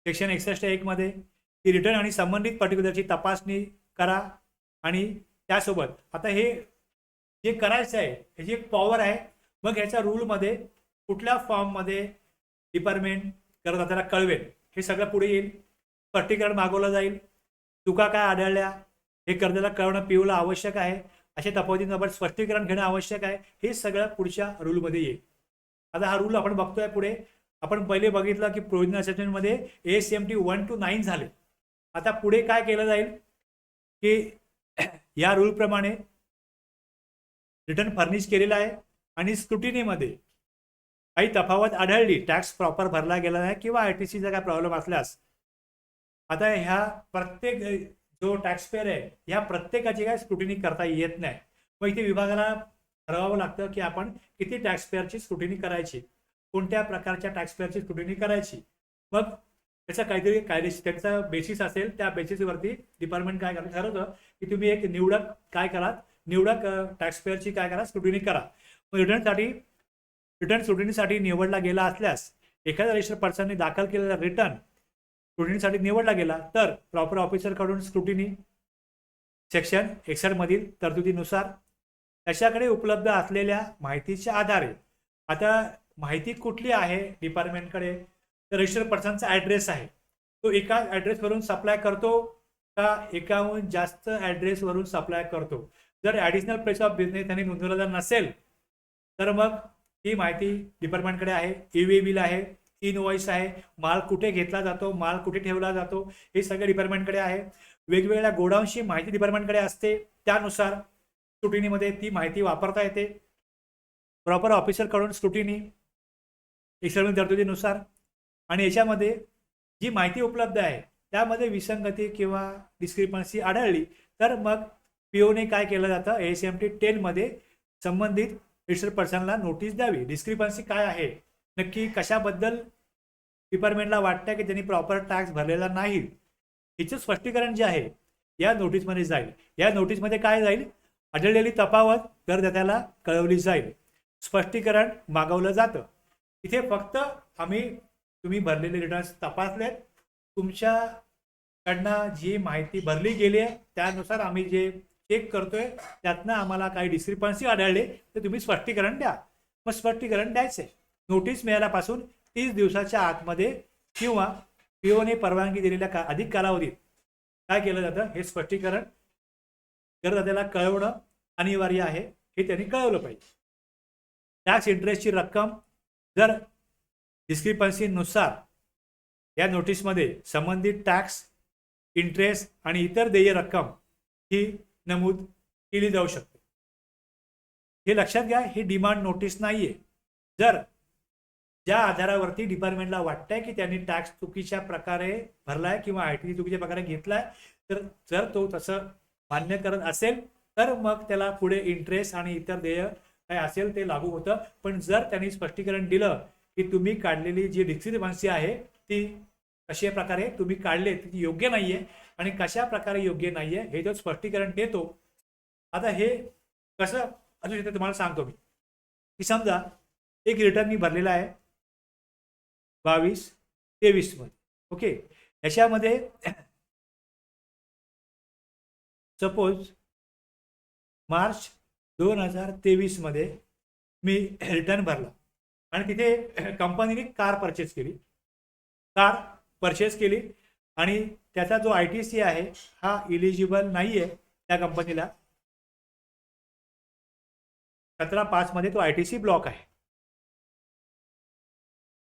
सेक्शन 61(1) मध्ये की रिटर्न आणि संबंधित पर्टिक्युलरची तपासणी करा. आणि त्यासोबत आता हे जे करायचं आहे ह्याची एक पॉवर आहे. मग ह्याच्या रूलमध्ये कुठल्या फॉर्ममध्ये डिपार्टमेंट करदात्याला कळवेल हे सगळं पुढे येईल, स्पष्टीकरण मागवलं जाईल, चुका काय आढळल्या हे करदात्याला कळवणं पिऊला आवश्यक आहे, अशा तफावतींबाबत स्पष्टीकरण घेणं आवश्यक आहे, हे सगळं पुढच्या रूलमध्ये येईल. आता हा रूल आपण बघतोय पुढे. आपण पहिले बघितलं की प्रोव्हिजनल असेसमेंटमध्ये ASMT 1 to 9 झाले. आता पुढे काय केलं जाईल की या रूलप्रमाणे रिटर्न फर्निश केलेला आहे आणि स्क्रुटिनीमध्ये काही तफावत आढळली, टॅक्स प्रॉपर भरला गेला नाही किंवा ITCचा काय प्रॉब्लेम असल्यास आता ह्या प्रत्येक जो टॅक्सपेअर आहे या प्रत्येकाची काय स्क्रुटिनी करता येत नाही. मग इथे विभागाला ठरवावं लागतं की आपण किती टॅक्सपेअरची स्क्रुटिनी करायची, कोणत्या प्रकारच्या टॅक्सपेअरची स्क्रुटिनी करायची. मग त्याचा काहीतरी कायदेशीर त्याचा बेसिस असेल, त्या बेसिसवरती डिपार्टमेंट काय करतं ठरवतं की तुम्ही एक निवडक काय करा, निवडक टॅक्सपेअरची काय करा स्क्रुटिनी करा. मग रिटर्न स्क्रुटिनीसाठी निवडला गेला असल्यास एखाद्या रजिस्टर्ड पर्सनने दाखल केलेला रिटर्न स्क्रुटिनीसाठी निवडला गेला तर प्रॉपर ऑफिसरकडून स्क्रुटिनी सेक्शन 61 मधील तरतुदीनुसार त्याच्याकडे उपलब्ध असलेल्या माहितीच्या आधारे, आता माहिती कुठली आहे डिपार्टमेंटकडे, तर रजिस्टर पर्सनचा ॲड्रेस आहे, तो एका ॲड्रेसवरून सप्लाय करतो का एकाहून जास्त ॲड्रेसवरून सप्लाय करतो. जर ॲडिशनल प्लेस ऑफ बिझनेस त्यांनी नोंदवलेला नसेल तर मग ही माहिती डिपार्टमेंटकडे आहे. ई-वे बिल आहे, इनवॉइस आहे, माल कुठे घेतला जातो, माल कुठे ठेवला जातो, हे सगळं डिपार्टमेंटकडे आहे. वेगवेगळ्या गोडाऊनची माहिती डिपार्टमेंटकडे असते, त्यानुसार स्क्रुटिनीमध्ये ती माहिती वापरता येते. प्रॉपर ऑफिसरकडून स्क्रुटिनी एक्सटर्नल तरतुदीनुसार. आणि याच्यामध्ये जी माहिती उपलब्ध आहे त्यामध्ये विसंगती किंवा डिस्क्रिपन्सी आढळली तर मग पीओने काय केलं जातं, ASMT 10 मध्ये संबंधित रजिस्टर पर्सनला नोटीस द्यावी. डिस्क्रिपन्सी काय आहे, नक्की कशाबद्दल डिपार्टमेंटला वाटतं की त्यांनी प्रॉपर टॅक्स भरलेला नाही, हिचं स्पष्टीकरण जे आहे या नोटीसमध्ये जाईल. या नोटीसमध्ये काय जाईल, आढळलेली तफावत करदात्याला कळवली जाईल, स्पष्टीकरण मागवलं जातं. इथे फक्त तुम्ही भरलेले रिटर्न्स तपासलेत, तुमच्याकडनं जी माहिती भरली गेली आहे त्यानुसार आम्ही जे चेक करतोय त्यातनं आम्हाला काही डिस्क्रिपन्सी आढळले तर तुम्ही स्पष्टीकरण द्या. मग स्पष्टीकरण द्यायचे. नोटीस मिळाल्यापासून 30 दिवसाच्या आतमध्ये किंवा पीओने परवानगी दिलेल्या अधिक कालावधीत काय केलं जातं, हे स्पष्टीकरण करदात्याला कळवणं अनिवार्य आहे, हे त्यांनी कळवलं पाहिजे. टॅक्स इंटरेस्टची रक्कम जर डिस्क्रिपन्सीनुसार या नोटीसमध्ये संबंधित टॅक्स इंटरेस्ट आणि इतर देय रक्कम ही नमूद केली जाऊ शकते. हे लक्षात घ्या, ही डिमांड नोटीस नाहीये. जर ज्या आधारावरती डिपार्टमेंटला वाटतंय की त्यांनी टॅक्स चुकीच्या प्रकारे भरलाय किंवा ITC चुकीच्या प्रकारे घेतलाय, तर जर तो तसं मान्य करत असेल तर मग त्याला पुढे इंटरेस्ट आणि इतर देय काय असेल ते लागू होतं. पण जर त्यांनी स्पष्टीकरण दिलं की तुम्ही काढलेली जी डिस्क्रिपन्सी आहे ती कशा प्रकारे तुम्ही काढले ती योग्य नाहीये आणि कशा प्रकारे योग्य नाहीये हे जो स्पष्टीकरण देतो. आता हे कसं असू शकतं तुम्हाला सांगतो मी, की समजा एक रिटर्न मी भरलेला आहे 22-23 मध्ये. ओके, याच्यामध्ये सपोज मार्च 2023 मध्ये मी रिटर्न भरला आणि तिथे कंपनीने कार परचेस केली आणि त्याचा जो ITC आहे हा इलिजिबल नाहीये त्या कंपनीला. 17/5 मध्ये तो ITC ब्लॉक आहे.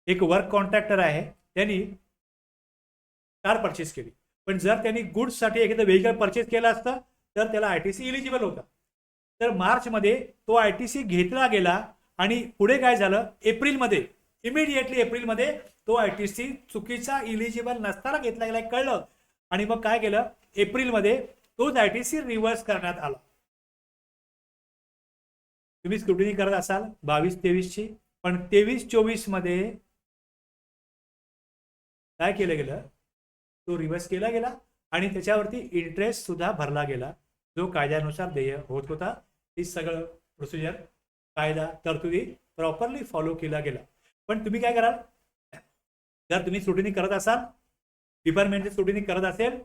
एक वर्क कॉन्ट्रॅक्टर आहे, त्यांनी कार परचेस केली, पण जर त्यांनी गुड्ससाठी एखादं व्हेकल परचेस केलं असतं तर त्याला ITC इलिजिबल होता. तर मार्चमध्ये तो ITC घेतला गेला आणि पुढे काय झालं, इमिडिएटली एप्रिलमध्ये तो ITC चुकीचा इलिजिबल नसताना घेतला गेला कळलं आणि मग काय केलं, एप्रिलमध्ये तोच ITC रिव्हर्स करण्यात आला. तुम्ही स्क्रुटिनी करत असाल 22-23 ची, पण 23-24 मध्ये काय केलं गेलं, तो रिव्हर्स केला गेला आणि त्याच्यावरती इंटरेस्ट सुद्धा भरला गेला जो कायद्यानुसार देय होत होता. ही सगळं प्रोसिजर, कायदा, तरतुदी प्रॉपरली फॉलो केला गेला. पण तुम्ही काय कराल, जर तुम्ही स्क्रुटिनी करत असाल, डिपार्टमेंटची स्क्रुटिनी करत असेल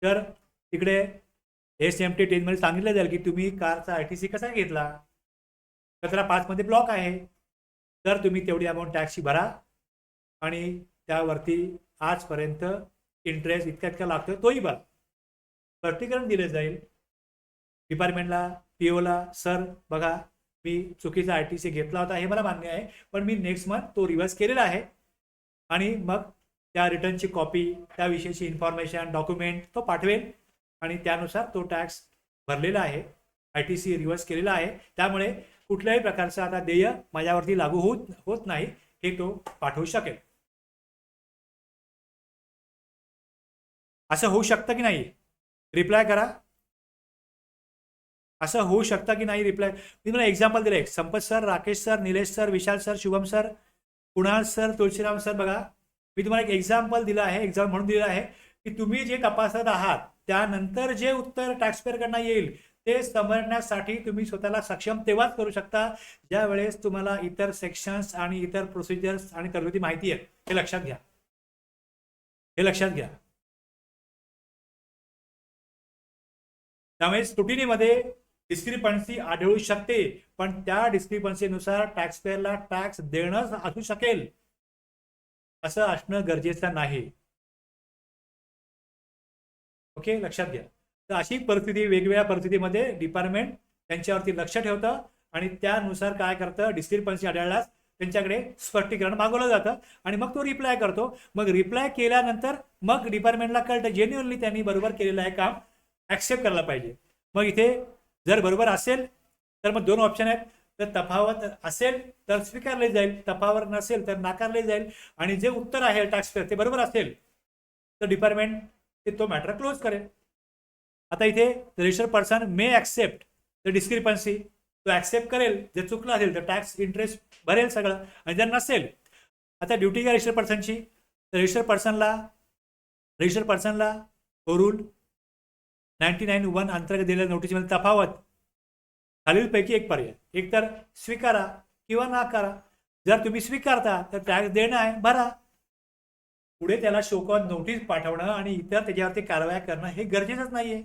तर तिकडे ASMT 10 मध्ये सांगितलं जाईल की तुम्ही कारचा ITC कसा घेतला, 17/5 मध्ये ब्लॉक आहे, तर तुम्ही तेवढी अमाऊंट टॅक्सची भरा आणि त्यावरती आजपर्यंत इंटरेस्ट इतका लागतो तोही भरा. स्पष्टीकरण दिले जाईल डिपार्टमेंटला, POला, सर बघा मी चुकीचा ITC घेतला होता हे मला मान्य आहे, पण मी नेक्स्ट मंथ तो रिव्हर्स केलेला आहे आणि मग त्या रिटर्नची कॉपी, त्याविषयीची इन्फॉर्मेशन, डॉक्युमेंट तो पाठवेल आणि त्यानुसार तो टॅक्स भरलेला आहे, ITC रिव्हर्स केलेला आहे, त्यामुळे कुठल्याही प्रकारचं आता देय माझ्यावरती लागू होत नाही हे तो पाठवू शकेल. असं होऊ शकतं की नाही, रिप्लाय करा. असं होऊ शकतं की नाही रिप्लाय. मी तुम्हाला एक्झाम्पल दिलं आहे, Sampat sir, Rakesh sir, Nilesh sir, Vishal sir, Shubham sir, Kunal sir, Tulshiram sir. बघा मी तुम्हाला एक एक्झाम्पल दिलं आहे, एक्झाम म्हणून दिलं आहे की तुम्ही जे तपासत आहात त्यानंतर जे उत्तर टॅक्सपेअरकडनं येईल ते समजण्यासाठी तुम्ही स्वतःला सक्षम तेव्हाच करू शकता ज्या वेळेस तुम्हाला इतर सेक्शन्स आणि इतर प्रोसिजर्स आणि तरतुदी माहिती आहे. हे लक्षात घ्या, हे लक्षात घ्या. त्यामुळे स्क्रुटिनीमध्ये डिस्क्रिपन्सी आढळू शकते, पण त्या डिस्क्रिपन्सीनुसार टॅक्सपेअरला टॅक्स देणं असू शकेल असं असणं गरजेचं नाही. ओके, लक्षात घ्या. तर अशी परिस्थिती, वेगवेगळ्या परिस्थितीमध्ये डिपार्टमेंट त्यांच्यावरती लक्ष ठेवतं आणि त्यानुसार काय करतं, डिस्क्रिपन्सी आढळल्यास त्यांच्याकडे स्पष्टीकरण मागवलं जातं आणि मग तो रिप्लाय करतो. मग रिप्लाय केल्यानंतर मग डिपार्टमेंटला कळतं जेन्युअनली त्यांनी बरोबर केलेलं आहे काम, ऍक्सेप्ट करायला पाहिजे. मग इथे जर बरोबर असेल तर मग दोन ऑप्शन आहेत. तर तफावत असेल तर स्वीकारले जाईल, तफावत नसेल तर नाकारले जाईल. आणि जे उत्तर आहे टॅक्सपेअर ते बरोबर असेल तर डिपार्टमेंट तो मॅटर क्लोज करेल. आता इथे registered person may accept the discrepancy, तो ऍक्सेप्ट करेल. जर चुकलं असेल तर टॅक्स इंटरेस्ट भरेल सगळं. आणि जर नसेल, आता ड्युटी काय रजिस्टर्ड पर्सनची, रजिस्टर्ड पर्सनला रूल 99(1) अंतर्गत दिलेल्या नोटीसमध्ये तफावत खालीलपैकी एक पर्याय, एक तर स्वीकारा किंवा नाकारा. जर तुम्ही स्वीकारता तर टॅक्स देणं आहे, भरा. पुढे त्याला शोकॉज नोटीस पाठवणं आणि इतर त्याच्यावरती कारवाया करणं हे गरजेचंच नाहीये.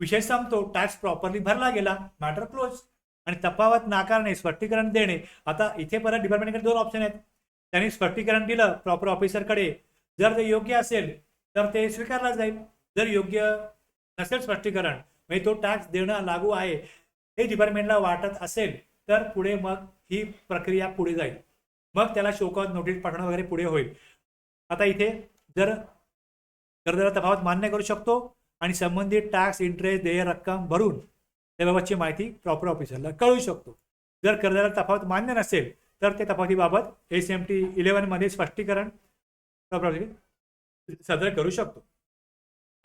विषय संपतो, टॅक्स प्रॉपरली भरला गेला, मॅटर क्लोज. आणि तफावत नाकारणे, स्पष्टीकरण देणे. आता इथे परत डिपार्टमेंटकडे दोन ऑप्शन आहेत. त्यांनी स्पष्टीकरण दिलं प्रॉपर ऑफिसरकडे, जर ते योग्य असेल तर ते स्वीकारलं जाईल. जर योग्य नसेल स्पष्टीकरण, म्हणजे तो टॅक्स देणं लागू आहे हे डिपार्टमेंटला वाटत असेल तर पुढे मग ही प्रक्रिया पुढे जाईल. मग त्याला शोकॉज नोटीस पाठवणं वगैरे पुढे होईल. आता इथे जर कर्जदार तफावत मान्य करू शकतो आणि संबंधित टॅक्स इंटरेस्ट देय रक्कम भरून त्याबाबतची माहिती प्रॉपर ऑफिसरला कळू शकतो. जर कर्जदार तफावत मान्य नसेल तर ते तफावतीबाबत ACMT 11 मध्ये स्पष्टीकरण सादर करू शकतो.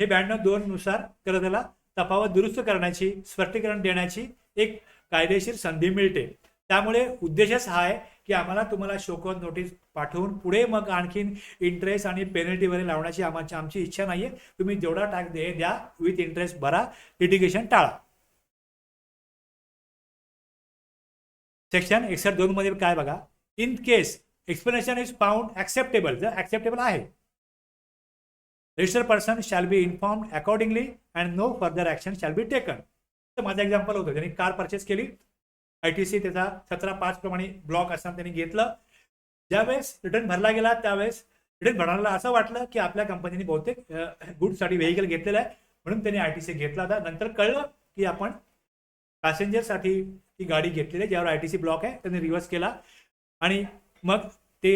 हे 92(2) नुसार कर्जदाराला तफावत दुरुस्त करण्याची, स्पष्टीकरण देण्याची एक कायदेशीर संधी मिळते. त्यामुळे उद्देशच हा आहे की आम्हाला तुम्हाला शोकॉज नोटीस पाठवून पुढे मग आणखीन इंटरेस्ट आणि पेनल्टी वगैरे लावण्याची आमची इच्छा नाहीये. तुम्ही जेवढा टॅक्स द्या विथ इंटरेस्ट भरा, लिटिगेशन टाळा. सेक्शन 61(2) मध्ये काय बघा, in case explanation is found acceptable, जर ऍक्सेप्टेबल आहे, registered person shall be informed accordingly and no further action shall be taken. तर माझं एक्झाम्पल होतं, त्यांनी कार परचेस केली, ITC त्याचा 17(5) प्रमाणे ब्लॉक असताना त्यांनी घेतलं. ज्यावेळेस रिटर्न भरला गेला त्यावेळेस रिटर्न भरणाऱ्याला असं वाटलं की आपल्या कंपनीने बहुतेक गुडसाठी व्हेकल घेतलेलं आहे म्हणून त्यांनी ITC घेतला होता. नंतर कळलं की आपण पॅसेंजरसाठी ही गाडी घेतलेली आहे, ज्यावर ITC ब्लॉक आहे. त्यांनी रिव्हर्स केला आणि मग ते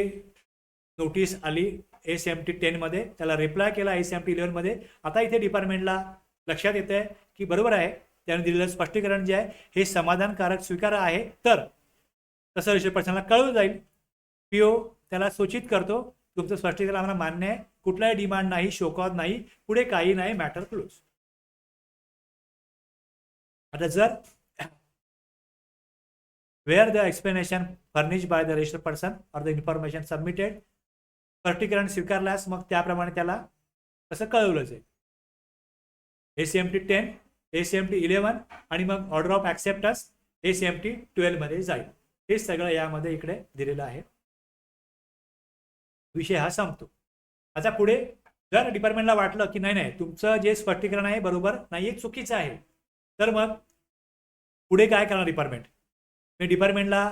नोटीस आली ACMT 10 मध्ये, त्याला रिप्लाय केला ACMT 11 मध्ये. आता इथे डिपार्टमेंटला लक्षात येत आहे की बरोबर आहे, त्याने दिलेलं स्पष्टीकरण जे आहे हे समाधानकारक स्वीकार्य आहे, तर तसं रजिस्टर्ड पर्सनला कळवलं जाईल. PO त्याला सूचित करतो, तुमचं स्पष्टीकरण आम्हाला मान्य आहे, कुठलाही डिमांड नाही, शोकॉज नाही, पुढे काही नाही, मॅटर क्लोज. आता जर where the explanation furnished by the registered person or the information submitted, स्पष्टीकरण स्वीकारल्यास मग त्याप्रमाणे त्याला कसं कळवलं जाईल. ACMT 10, ACMT 11 आणि मग ऑर्डर ऑफ ऍक्सेप्टन्स ACMT 12 मध्ये जाईल. हे सगळं यामध्ये इकडे दिलेलं आहे. विषय हा संपतो. आता पुढे जर डिपार्टमेंटला वाटलं की नाही तुमचं जे स्पष्टीकरण आहे बरोबर नाहीये, चुकीचं आहे, तर मग पुढे काय करणार डिपार्टमेंट. डिपार्टमेंटला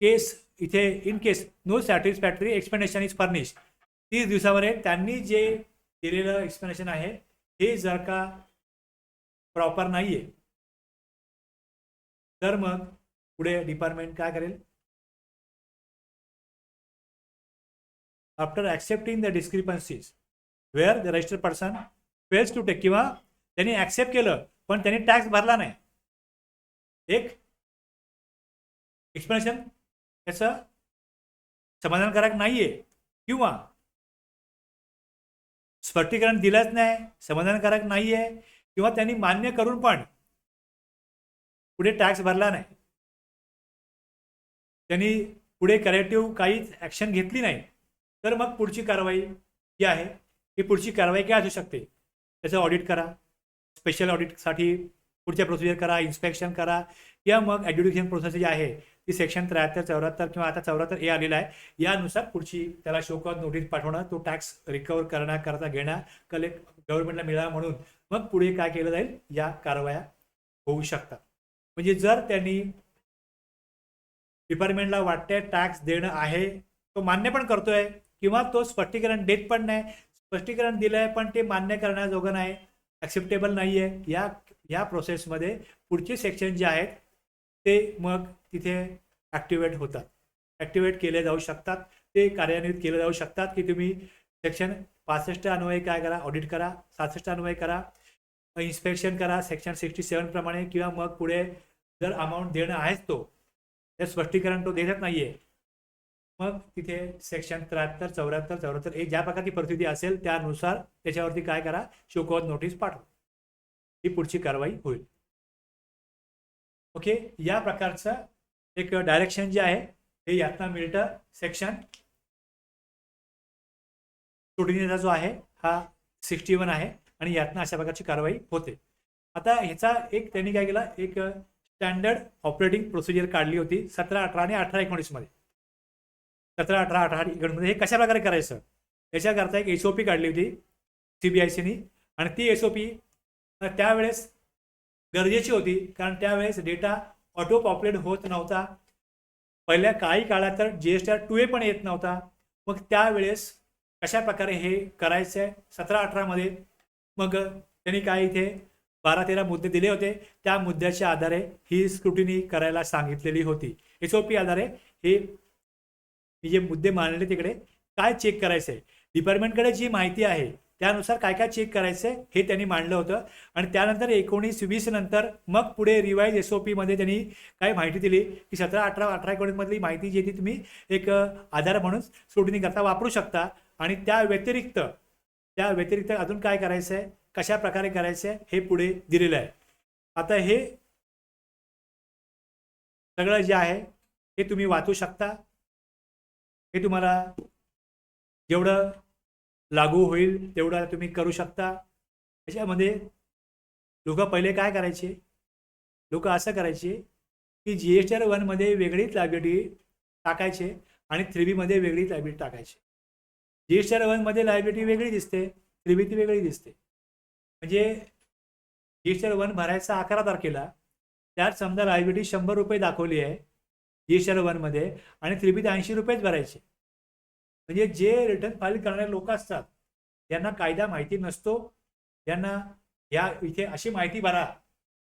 केस इथे in case no satisfactory explanation is furnish, 30 दिवसामध्ये त्यांनी जे दिलेलं एक्सप्लेनेशन आहे हे जर का प्रॉपर नाहीये तर मग पुढे डिपार्टमेंट काय करेल, after accepting the discrepancies where the registered person fails to take, किंवा त्यांनी ऍक्सेप्ट केलं पण त्यांनी टॅक्स भरला नाही, एक एक्सप्लेनेशन त्याचं समाधानकारक नाहीये किंवा स्पष्टीकरण दिलंच नाही, समाधानकारक नाहीये, किंवा त्यांनी मान्य करून पण पुढे टॅक्स भरला नाही, त्यांनी पुढे करेक्टिव्ह काहीच ऍक्शन घेतली नाही, तर मग पुढची कारवाई जी आहे ही पुढची कारवाई काय असू शकते, त्याचं ऑडिट करा, स्पेशल ऑडिटसाठी पुढच्या प्रोसिजर करा, इन्स्पेक्शन करा, किंवा मग ॲड्युकेशन प्रोसेस जी आहे ती सेक्शन 73, 74 किंवा आता 74A आलेला आहे, यानुसार पुढची त्याला शोकॉज नोटीस पाठवणं, तो टॅक्स रिकवर करण्याकरता घेणं, कलेक्ट गव्हर्नमेंटला मिळावा म्हणून मग पुढे काय केलं जाईल, या कारवाया होऊ शकतात. म्हणजे जर त्यांनी डिपार्टमेंटला वाटते टॅक्स देणं आहे, तो मान्य पण करतोय किंवा तो स्पष्टीकरण देत पण नाही, स्पष्टीकरण दिलंय पण ते मान्य करण्याजोगं नाही, ॲक्सेप्टेबल नाही आहे, या प्रोसेसमध्ये पुढचे सेक्शन जे आहेत ते मग तिथे ॲक्टिवेट होतात, ॲक्टिवेट केले जाऊ शकतात, ते कार्यान्वित केले जाऊ शकतात की तुम्ही सेक्शन 65 अन्वये काय करा, ऑडिट करा, 67 अन्वये करा, इन्स्पेक्शन करा सेक्शन 67 प्रमाणे, किंवा मग पुढे जर अमाऊंट देणं आहेच तो ते स्पष्टीकरण तो देत नाहीये, मग तिथे सेक्शन 73, 74, 74 एक ज्या प्रकारची परिस्थिती असेल त्यानुसार त्याच्यावरती काय करा, शो कॉज नोटीस पाठवा, ही पुढची कारवाई होईल. ओके, या प्रकारचं एक डायरेक्शन जे आहे हे यातनं मिळतं. सेक्शन स्क्रुटिनीचा जो आहे हा 61 आहे आणि यातनं अशा प्रकारची कारवाई होते. आता ह्याचा एक त्यांनी काय केलं, एक स्टँडर्ड ऑपरेटिंग प्रोसिजर काढली होती 17, 18 आणि 18-19 मध्ये. 17, 18, 18 मध्ये हे कशा प्रकारे करायचं याच्याकरता एक SOP काढली होती CBICनी, आणि ती SOP त्यावेळेस गरजेची होती, कारण त्यावेळेस डेटा ऑटो पॉप्युलेट होत नव्हता. पहिल्या काही काळात तर GSTR 2A पण येत नव्हता. मग त्यावेळेस कशा प्रकारे हे करायचं आहे 17-18 मध्ये, मग त्यांनी काय इथे 12-13 मुद्दे दिले होते, त्या मुद्द्याच्या आधारे ही स्क्रुटिनी करायला सांगितलेली होती. SOP आधारे हे जे मुद्दे मांडले तिकडे काय चेक करायचं आहे, डिपार्टमेंटकडे जी माहिती आहे त्यानुसार काय काय चेक करायचं हे त्यांनी मांडलं होतं. आणि त्यानंतर 19-20 नंतर मग पुढे रिवाइज SOP मध्ये त्यांनी काय माहिती दिली की 17, 18, 18-19 मधली माहिती जी ती तुम्ही एक आधार म्हणून स्क्रुटिनी करता वापरू शकता. आणि त्या व्यतिरिक्त अजून काय करायचं आहे, कशा प्रकारे करायचं आहे हे पुढे दिलेलं आहे. आता हे सगळं जे आहे हे तुम्ही वाचू शकता, हे तुम्हाला जेवढं लागू होईल तेवढं तुम्ही करू शकता. त्याच्यामध्ये लोक पहिले काय करायचे, लोक असं करायचे की GSTR 1 मध्ये वेगळीच लायबिलिटी टाकायचे आणि 3B मध्ये वेगळीच लायबिलिटी टाकायचे. GSTR 1 मध्ये लायबिलिटी वेगळी दिसते, 3B ती वेगळी दिसते. म्हणजे GSTR 1 भरायचा 11 तारखेला, त्यात समजा लायबिलिटी 100 रुपये दाखवली आहे GSTR 1 मध्ये आणि 3B 80 रुपयेच भरायचे. म्हणजे जे रिटर्न फाईल करणारे लोक असतात त्यांना कायदा माहिती नसतो, त्यांना या इथे अशी माहिती भरा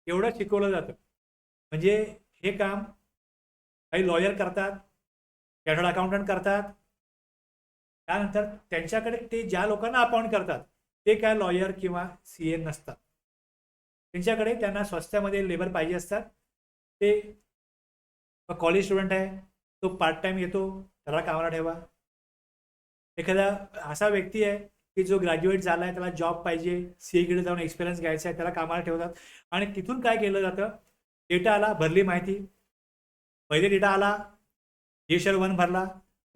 एवढं शिकवलं जातं. म्हणजे हे काम काही लॉयर करतात, चार्टर्ड अकाउंटंट करतात, त्यानंतर त्यांच्याकडे ते ज्या लोकांना अपॉइंट करतात ते काय लॉयर किंवा CA नसतात, त्यांच्याकडे त्यांना स्वस्त्यामध्ये लेबर पाहिजे असतात. ते कॉलेज स्टुडंट आहे, तो पार्ट टाइम येतो, त्याला कामाला ठेवा. एखादा असा व्यक्ती आहे की जो ग्रॅज्युएट झाला आहे, त्याला जॉब पाहिजे, CA कडे जाऊन एक्सपिरियन्स घ्यायचा आहे, त्याला कामाला ठेवतात. आणि तिथून काय केलं जातं, डेटा आला, भरली माहिती, पहिले डेटा आला, GSTR 1 भरला,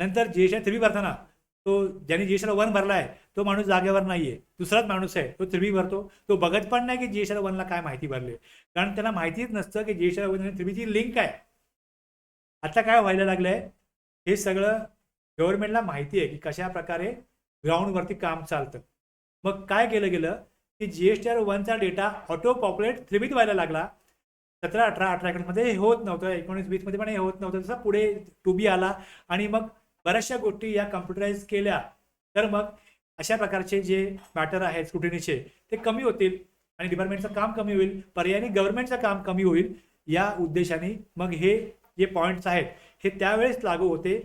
नंतर GSTR 3B भरताना तो ज्याने GSTR 1 भरला आहे तो माणूस जागेवर नाहीये, दुसराच माणूस आहे, तो 3B भरतो, तो बघत पण नाही की GSTR 1 ला काय माहिती भरली, कारण त्याला माहितीच नसतं की GSTR 1 आणि 3B ची लिंक आहे. आता काय व्हायला लागलंय, हे सगळं गव्हर्नमेंटला माहिती आहे की कशा प्रकारे ग्राउंडवरती काम चालतं. मग काय केलं गेलं की GSTR 1 चा डेटा ऑटो पॉप्युलेट 3B व्हायला लागला. 17, 18, 18 मध्ये हे होत नव्हतं, 19-20 मध्ये पण हे होत नव्हतं. तसं पुढे 2B आला आणि मग बऱ्याचशा गोष्टी या कम्प्युटराइज केल्या, तर मग अशा प्रकारचे जे मॅटर आहेत स्क्रुटिनीचे ते कमी होतील आणि डिपार्टमेंटचं काम कमी होईल, पर्यायी गव्हर्नमेंटचं काम कमी होईल. या उद्देशाने मग हे जे पॉईंट्स आहेत हे त्यावेळेस लागू होते.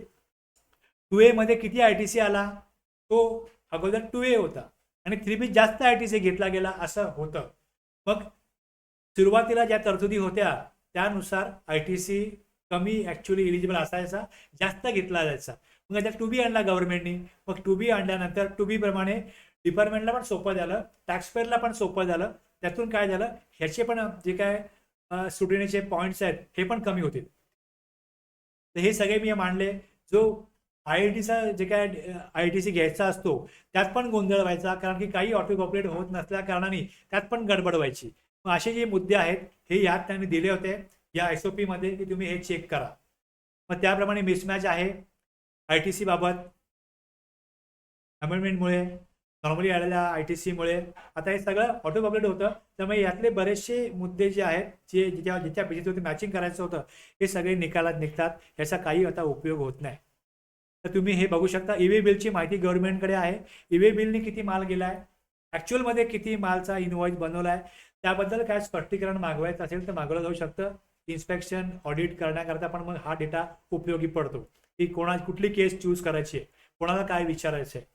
2A मध्ये किती ITC आला, तो अगोदर 2A होता आणि 3B जास्त ITC घेतला गेला असं होतं. मग सुरुवातीला ज्या तरतुदी होत्या त्यानुसार ITC कमी ॲक्च्युली इलिजिबल असायचा, जास्त घेतला जायचा. मग आता 2B आणला गव्हर्नमेंटनी, मग 2B आणल्यानंतर 2B प्रमाणे डिपार्टमेंटला पण सोपं झालं, टॅक्सपेअरला पण सोपं झालं. त्यातून काय झालं, ह्याचे पण जे काय स्क्रुटिनीचे पॉईंट्स आहेत हे पण कमी होतील. तर हे सगळे मी मांडले. जो IITचा जे काय ITC घ्यायचा असतो त्यात पण गोंधळ व्हायचा, कारण की काही ऑटो पॉप्युलेट होत नसल्या कारणाने त्यात पण गडबड व्हायची. मग असे जे मुद्दे आहेत हे यात त्यांनी दिले होते या SOP मध्ये की तुम्ही हे चेक करा. मग त्याप्रमाणे मिसमॅच आहे ITC बाबत, अमेंडमेंटमुळे नॉर्मली आलेल्या ITC मुळे आता हे सगळं ऑटो पब्लिक होतं. त्यामुळे यातले बरेचसे मुद्दे जे आहेत, जे ज्याच्या बेसिसवरती मॅचिंग करायचं होतं, हे सगळे निकालात निघतात. याचा काही आता उपयोग होत नाही. तर तुम्ही हे बघू शकता, EV बिलची माहिती गव्हर्नमेंटकडे आहे. EV बिलने किती माल गेलाय, ॲक्च्युअलमध्ये किती मालचा इनवॉइस बनवलाय, त्याबद्दल काय स्पष्टीकरण मागवायचं असेल तर मागवलं जाऊ शकतं. इन्स्पेक्शन ऑडिट करण्याकरता पण मग हा डेटा उपयोगी पडतो, की कुठली केस चूज करायची आहे, कोणाला काय विचारायचं आहे.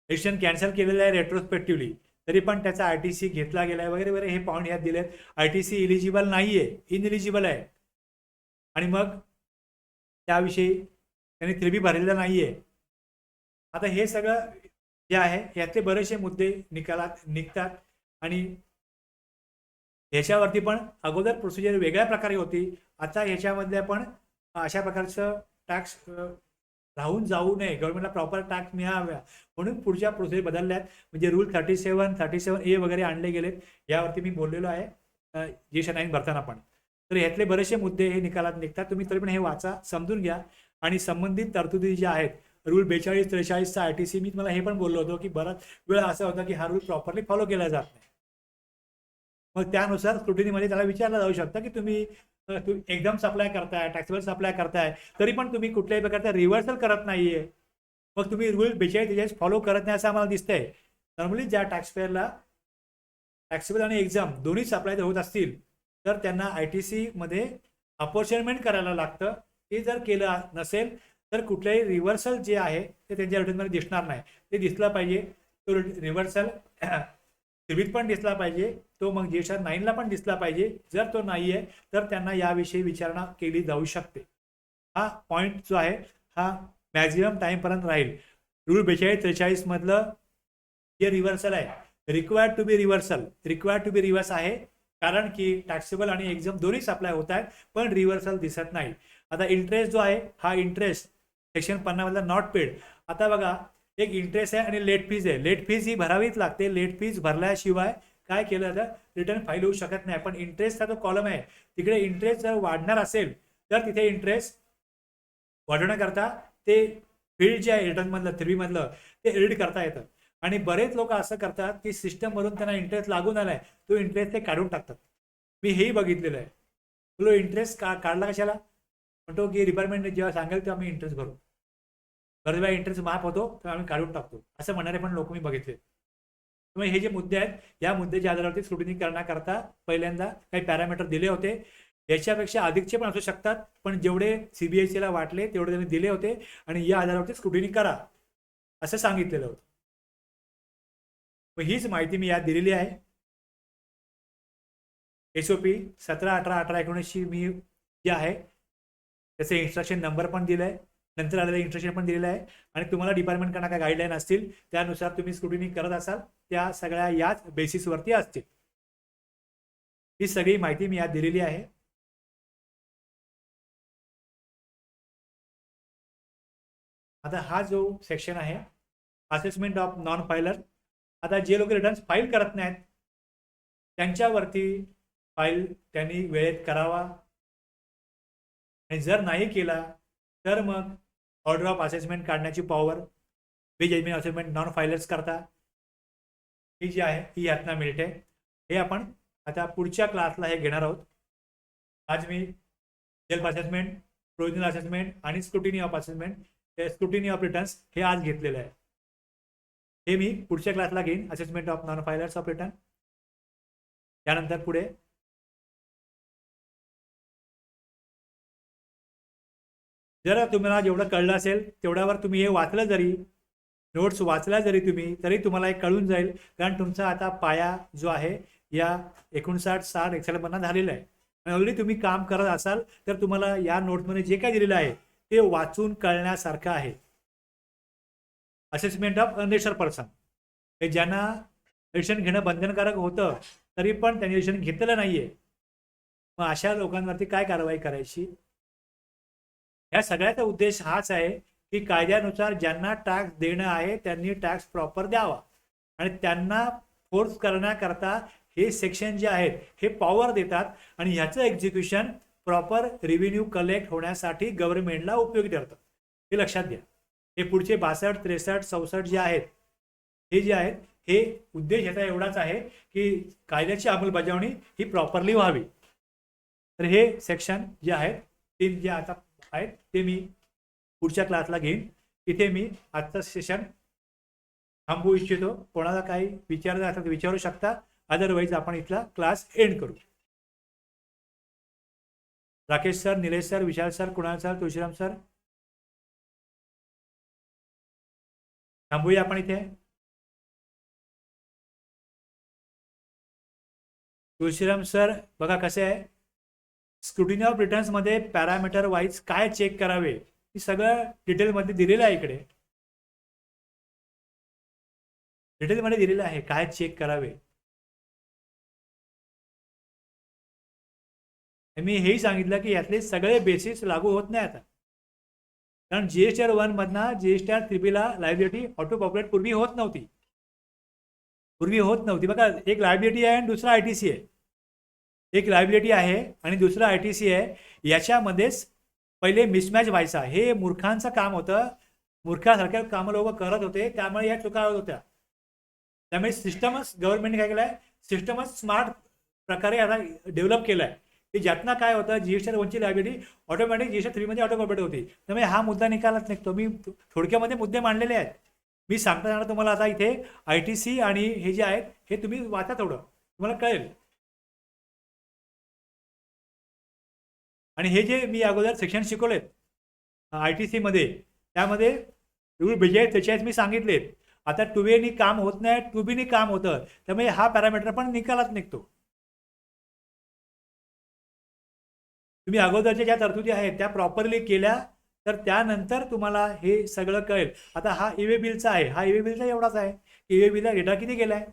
रजिस्ट्रेशन कॅन्सल केलेलं आहे रेट्रोस्पेक्टिव्हली, तरी पण त्याचा ITC घेतला गेलाय वगैरे वगैरे हे पॉईंट यात दिलेत. ITC इलिजिबल नाहीये, इनइलिजिबल आहे, आणि मग त्याविषयी त्यांनी 3B भरलेलं नाहीये. आता हे सगळं जे आहे यातले बरेचसे मुद्दे निकालात निघतात, आणि ह्याच्यावरती पण अगोदर प्रोसिजर वेगळ्या प्रकारे होती. आता ह्याच्यामध्ये पण अशा प्रकारचं टॅक्स राहून जाऊ नये, गव्हर्नमेंटला प्रॉपर टॅक्स मिळाव्या म्हणून पुढच्या प्रोसेस बदलल्यात. म्हणजे रूल 37A वगैरे आणले गेलेत. यावरती मी बोललेलो आहे G9 भरताना पण. तर ह्यातले बरेचसे मुद्दे हे निकालात निघतात. तुम्ही तरी पण हे वाचा, समजून घ्या, आणि संबंधित तरतुदी ज्या आहेत, रूल 42-43चा ITC, मी तुम्हाला हे पण बोललो होतो की बराच वेळ असं होतं की हा रूल प्रॉपरली फॉलो केला जात नाही. मग त्यानुसार स्क्रुटिनीमध्ये त्याला विचारलं जाऊ शकतं की तुम्ही एकदम सप्लाय करताय, टॅक्सेबल सप्लाय करताय, तरी पण तुम्ही कुठल्याही प्रकारचा रिव्हर्सल करत नाहीये, मग तुम्ही रूल 42-43 फॉलो करत नाही असं आम्हाला दिसतंय. नॉर्मली ज्या टॅक्सपेअरला टॅक्सेबल आणि एक्झाम दोन्ही सप्लाय होत असतील तर त्यांना ITC मध्ये अपॉर्च्युनिमेंट करायला लागतं. ते जर केलं नसेल तर कुठल्याही रिव्हर्सल जे आहे ते त्यांच्या रिटर्नमध्ये दिसणार नाही. ते दिसलं पाहिजे, तो रिव्हर्सल सिबीत पण दिसला पाहिजे, तो मग G9ला पण दिसला पाहिजे. जर तो नाही आहे तर त्यांना याविषयी विचारणा केली जाऊ शकते. हा पॉईंट जो आहे हा मॅक्झिमम टाईमपर्यंत राहील. रूल 42-43 मधलं जे रिव्हर्सल आहे, रिक्वायर्ड टू बी रिव्हर्स आहे, कारण की टॅक्सेबल आणि एक्झाम दोन्ही सप्लाय होत आहेत, पण रिव्हर्सल दिसत नाही. आता इंटरेस्ट जो आहे, हा इंटरेस्ट सेक्शन 50 मधला नॉट पेड. आता बघा, एक इंटरेस्ट आहे आणि लेट फीज आहे. लेट फीज ही भरावीच लागते. लेट फीज भरल्याशिवाय काय केलं तर रिटर्न फाईल होऊ शकत नाही. पण इंटरेस्टचा जो कॉलम आहे तिकडे इंटरेस्ट जर वाढणार असेल तर तिथे इंटरेस्ट वाढवण्याकरता ते फील्ड जे आहे रिटर्नमधलं 3B मधलं ते एडिट करता येतं. आणि बरेच लोक असं करतात की सिस्टमवरून त्यांना इंटरेस्ट लागून आलाय, तो इंटरेस्ट ते काढून टाकतात. मी हेही बघितलेलं आहे. तुला इंटरेस्ट काढला कशाला, म्हणतो की डिपार्टमेंटने जेव्हा सांगेल तेव्हा आम्ही इंटरेस्ट भरू, बरेच वेळा इंटरेस्ट माफ होतो तर आम्ही काढून टाकतो, असं म्हणणारे पण लोक मी बघितले. त्यामुळे हे जे मुद्दे आहेत, या मुद्द्याच्या आधारावरती स्क्रुटिनी करण्याकरता पहिल्यांदा काही पॅरामीटर दिले होते. याच्यापेक्षा अधिकचे पण असू शकतात, पण जेवढे CBSEला वाटले तेवढे त्यांनी दिले होते, आणि या आधारावरती स्क्रुटिनी करा असं सांगितलेलं होतं. मग हीच माहिती मी यात दिलेली आहे. SOP 17/18/19 मी जे आहे त्याचे इन्स्ट्रक्शन नंबर पण दिलाय, नंतर आलेलं इन्स्ट्रक्शन पण दिलेलं आहे, आणि तुम्हाला डिपार्टमेंटकडनं काय गाईडलाईन असतील त्यानुसार तुम्ही स्क्रुटिनी करत असाल, त्या सगळ्या याच बेसिसवरती असतील. ही सगळी माहिती मी यात दिलेली आहे. आता हा जो सेक्शन आहे, असेसमेंट ऑफ नॉन फायलर. आता जे लोक रिटर्न्स फाईल करत नाहीत त्यांच्यावरती फाईल त्यांनी वेळेत करावा, आणि जर नाही केला तर मग ऑर्डर ऑफ असेसमेंट काढण्याची पॉवर जजमेंट असेसमेंट नॉन फायलर्स करता ही जी आहे ही यातना मिळते. हे आपण आता पुढच्या क्लासला हे घेणार आहोत. आज मी सेल्फ असेसमेंट, प्रोविजनल असेसमेंट आणि scrutiny of assessment, scrutiny of returns हे आज घेतलेलं आहे. हे मी पुढच्या क्लासला घेईन, assessment of non filers of return. त्यानंतर पुढे जर तुम्हाला जेवढं कळलं असेल तेवढ्यावर तुम्ही हे वाचलं जरी, नोट्स वाचल्या जरी तुम्ही, तरी तुम्हाला हे कळून जाईल, कारण तुमचा आता पाया जो आहे या 59-60 एक्सेलमधनं झालेला आहे. ऑलरेडी तुम्ही काम करत असाल तर तुम्हाला या नोट्समध्ये जे काय दिलेलं आहे ते वाचून कळण्यासारखं आहे. असेसमेंट ऑफ अनरजिस्टर्ड पर्सन, हे ज्यांना रजिस्ट्रेशन घेणं बंधनकारक होतं तरी पण त्यांनी रजिस्ट्रेशन घेतलेलं नाहीये, मग अशा लोकांवरती काय कारवाई करायची. या सगळ्याचा उद्देश हाच आहे की कायद्यानुसार ज्यांना टॅक्स देणं आहे त्यांनी टॅक्स प्रॉपर द्यावा, आणि त्यांना फोर्स करण्याकरता हे सेक्शन जे आहेत हे पॉवर देतात, आणि ह्याचं एक्झिक्युशन प्रॉपर रेव्हेन्यू कलेक्ट होण्यासाठी गव्हर्नमेंटला उपयोगी ठरतं, हे लक्षात घ्या. हे पुढचे 62, 63, 64 जे आहेत, हे जे आहेत, हे उद्देश याचा एवढाच आहे की कायद्याची अंमलबजावणी ही प्रॉपरली व्हावी. तर हे सेक्शन जे आहेत, 3 जे आता आहेत, ते मी पुढच्या क्लासला घेईन. इथे मी आजचं सेशन थांबवू इच्छितो. कोणाला काही विचारायचं असेल तर विचारू शकता, अदरवाईज आपण इथला क्लास एंड करू. Rakesh sir, Nilesh sir, Vishal sir, Kunal sir, Tulshiram sir, थांबूया आपण इथे. तुळशीराम सर बघा कसे आहे, स्क्रुटिनी ऑफ रिटर्न्समध्ये पॅरामीटर वाईज काय चेक करावे हे सगळं डिटेलमध्ये दिलेलं आहे. इकडे डिटेलमध्ये दिलेलं आहे काय चेक करावे. मी हेही सांगितलं की यातले सगळे बेसिस लागू होत नाही आता, कारण जीएसटीआर 1 मधना जीएसटीआर 3B ला लायबिलिटी ऑटो पॉप्युलेट पूर्वी होत नव्हती. बघा, एक लायबिलिटी आहे आणि दुसरा ITC आहे. एक लायबिलिटी आहे आणि दुसरा ITC आहे. याच्यामध्येच पहिले मिसमॅच व्हायचा. हे मूर्खांचं काम होतं, मूर्खासारख्या कामं लोक करत होते, त्यामुळे या चुका होत होत्या. त्यामुळे सिस्टमच गव्हर्नमेंटने काय केलंय, सिस्टमच स्मार्ट प्रकारे आता डेव्हलप केलाय की ज्यातनं काय होतं, जीएसटीआर 1ची लायबिलिटी ऑटोमॅटिक जीएसटीआर 3 मध्ये ऑटो पॉप्युलेट होती. त्यामुळे हा मुद्दा निकालात निघतो. मी थोडक्यामध्ये मुद्दे मांडलेले आहेत. मी सांगता जाणार तुम्हाला आता इथे ITC आणि हे जे आहेत हे तुम्ही वाचा, थोडं तुम्हाला कळेल. आणि हे जे मी अगोदर सेक्शन शिकवलेत ITC मध्ये, त्यामध्ये रूल 42-43 मी सांगितलेत. आता 2A नी काम होत नाही, 2B नी काम होतं, त्यामुळे हा पॅरामीटर पण निकालात निघतो. तुम्ही अगोदरच्या ज्या तरतुदी आहेत त्या प्रॉपरली केल्या तर त्यानंतर तुम्हाला हे सगळं कळेल. आता हा EWA बिलचा आहे, हा EWA बिलचा एवढाच आहे. EWA बिलला डेटा किती गेलाय,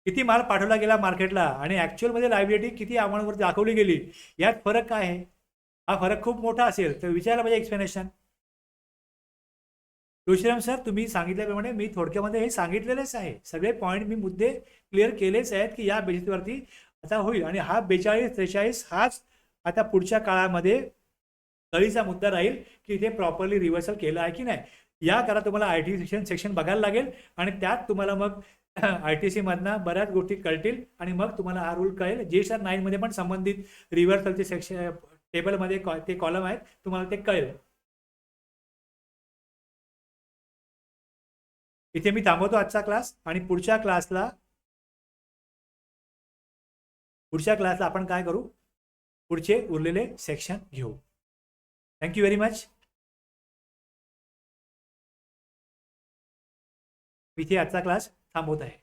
किती माल पाठवला गेला मार्केटला, आणि ॲक्च्युअलमध्ये लायबिलिटी किती अमाऊंटवर दाखवली गेली, यात फरक काय आहे. हा फरक खूप मोठा असेल तर विचारायला पाहिजे एक्सप्लेनेशन. तुळशीराम सर, तुम्ही सांगितल्याप्रमाणे मी थोडक्यामध्ये हे सांगितलेलेच आहे. सगळे पॉईंट मी मुद्दे क्लिअर केलेच आहेत की या बेसिसवरती आता होईल. आणि हा 42-43 हाच आता पुढच्या काळामध्ये कळीचा मुद्दा राहील की इथे प्रॉपरली रिव्हर्सल केलं आहे की नाही. या करा तुम्हाला ITC सेक्शन बघायला लागेल आणि त्यात तुम्हाला मग ITC मधनं बऱ्याच गोष्टी कळतील आणि मग तुम्हाला हा रूल कळेल. GSTR 9 मध्ये पण संबंधित रिव्हर्सलचे सेक्शन टेबलमध्ये ते कॉलम आहेत, तुम्हाला ते कळेल. इथे मी थांबवतो आजचा क्लास आणि पुढच्या क्लासला आपण काय करू, पुढचे उरलेले सेक्शन घेऊ. Thank you very much. इथे आजचा क्लास थांबवत आहे.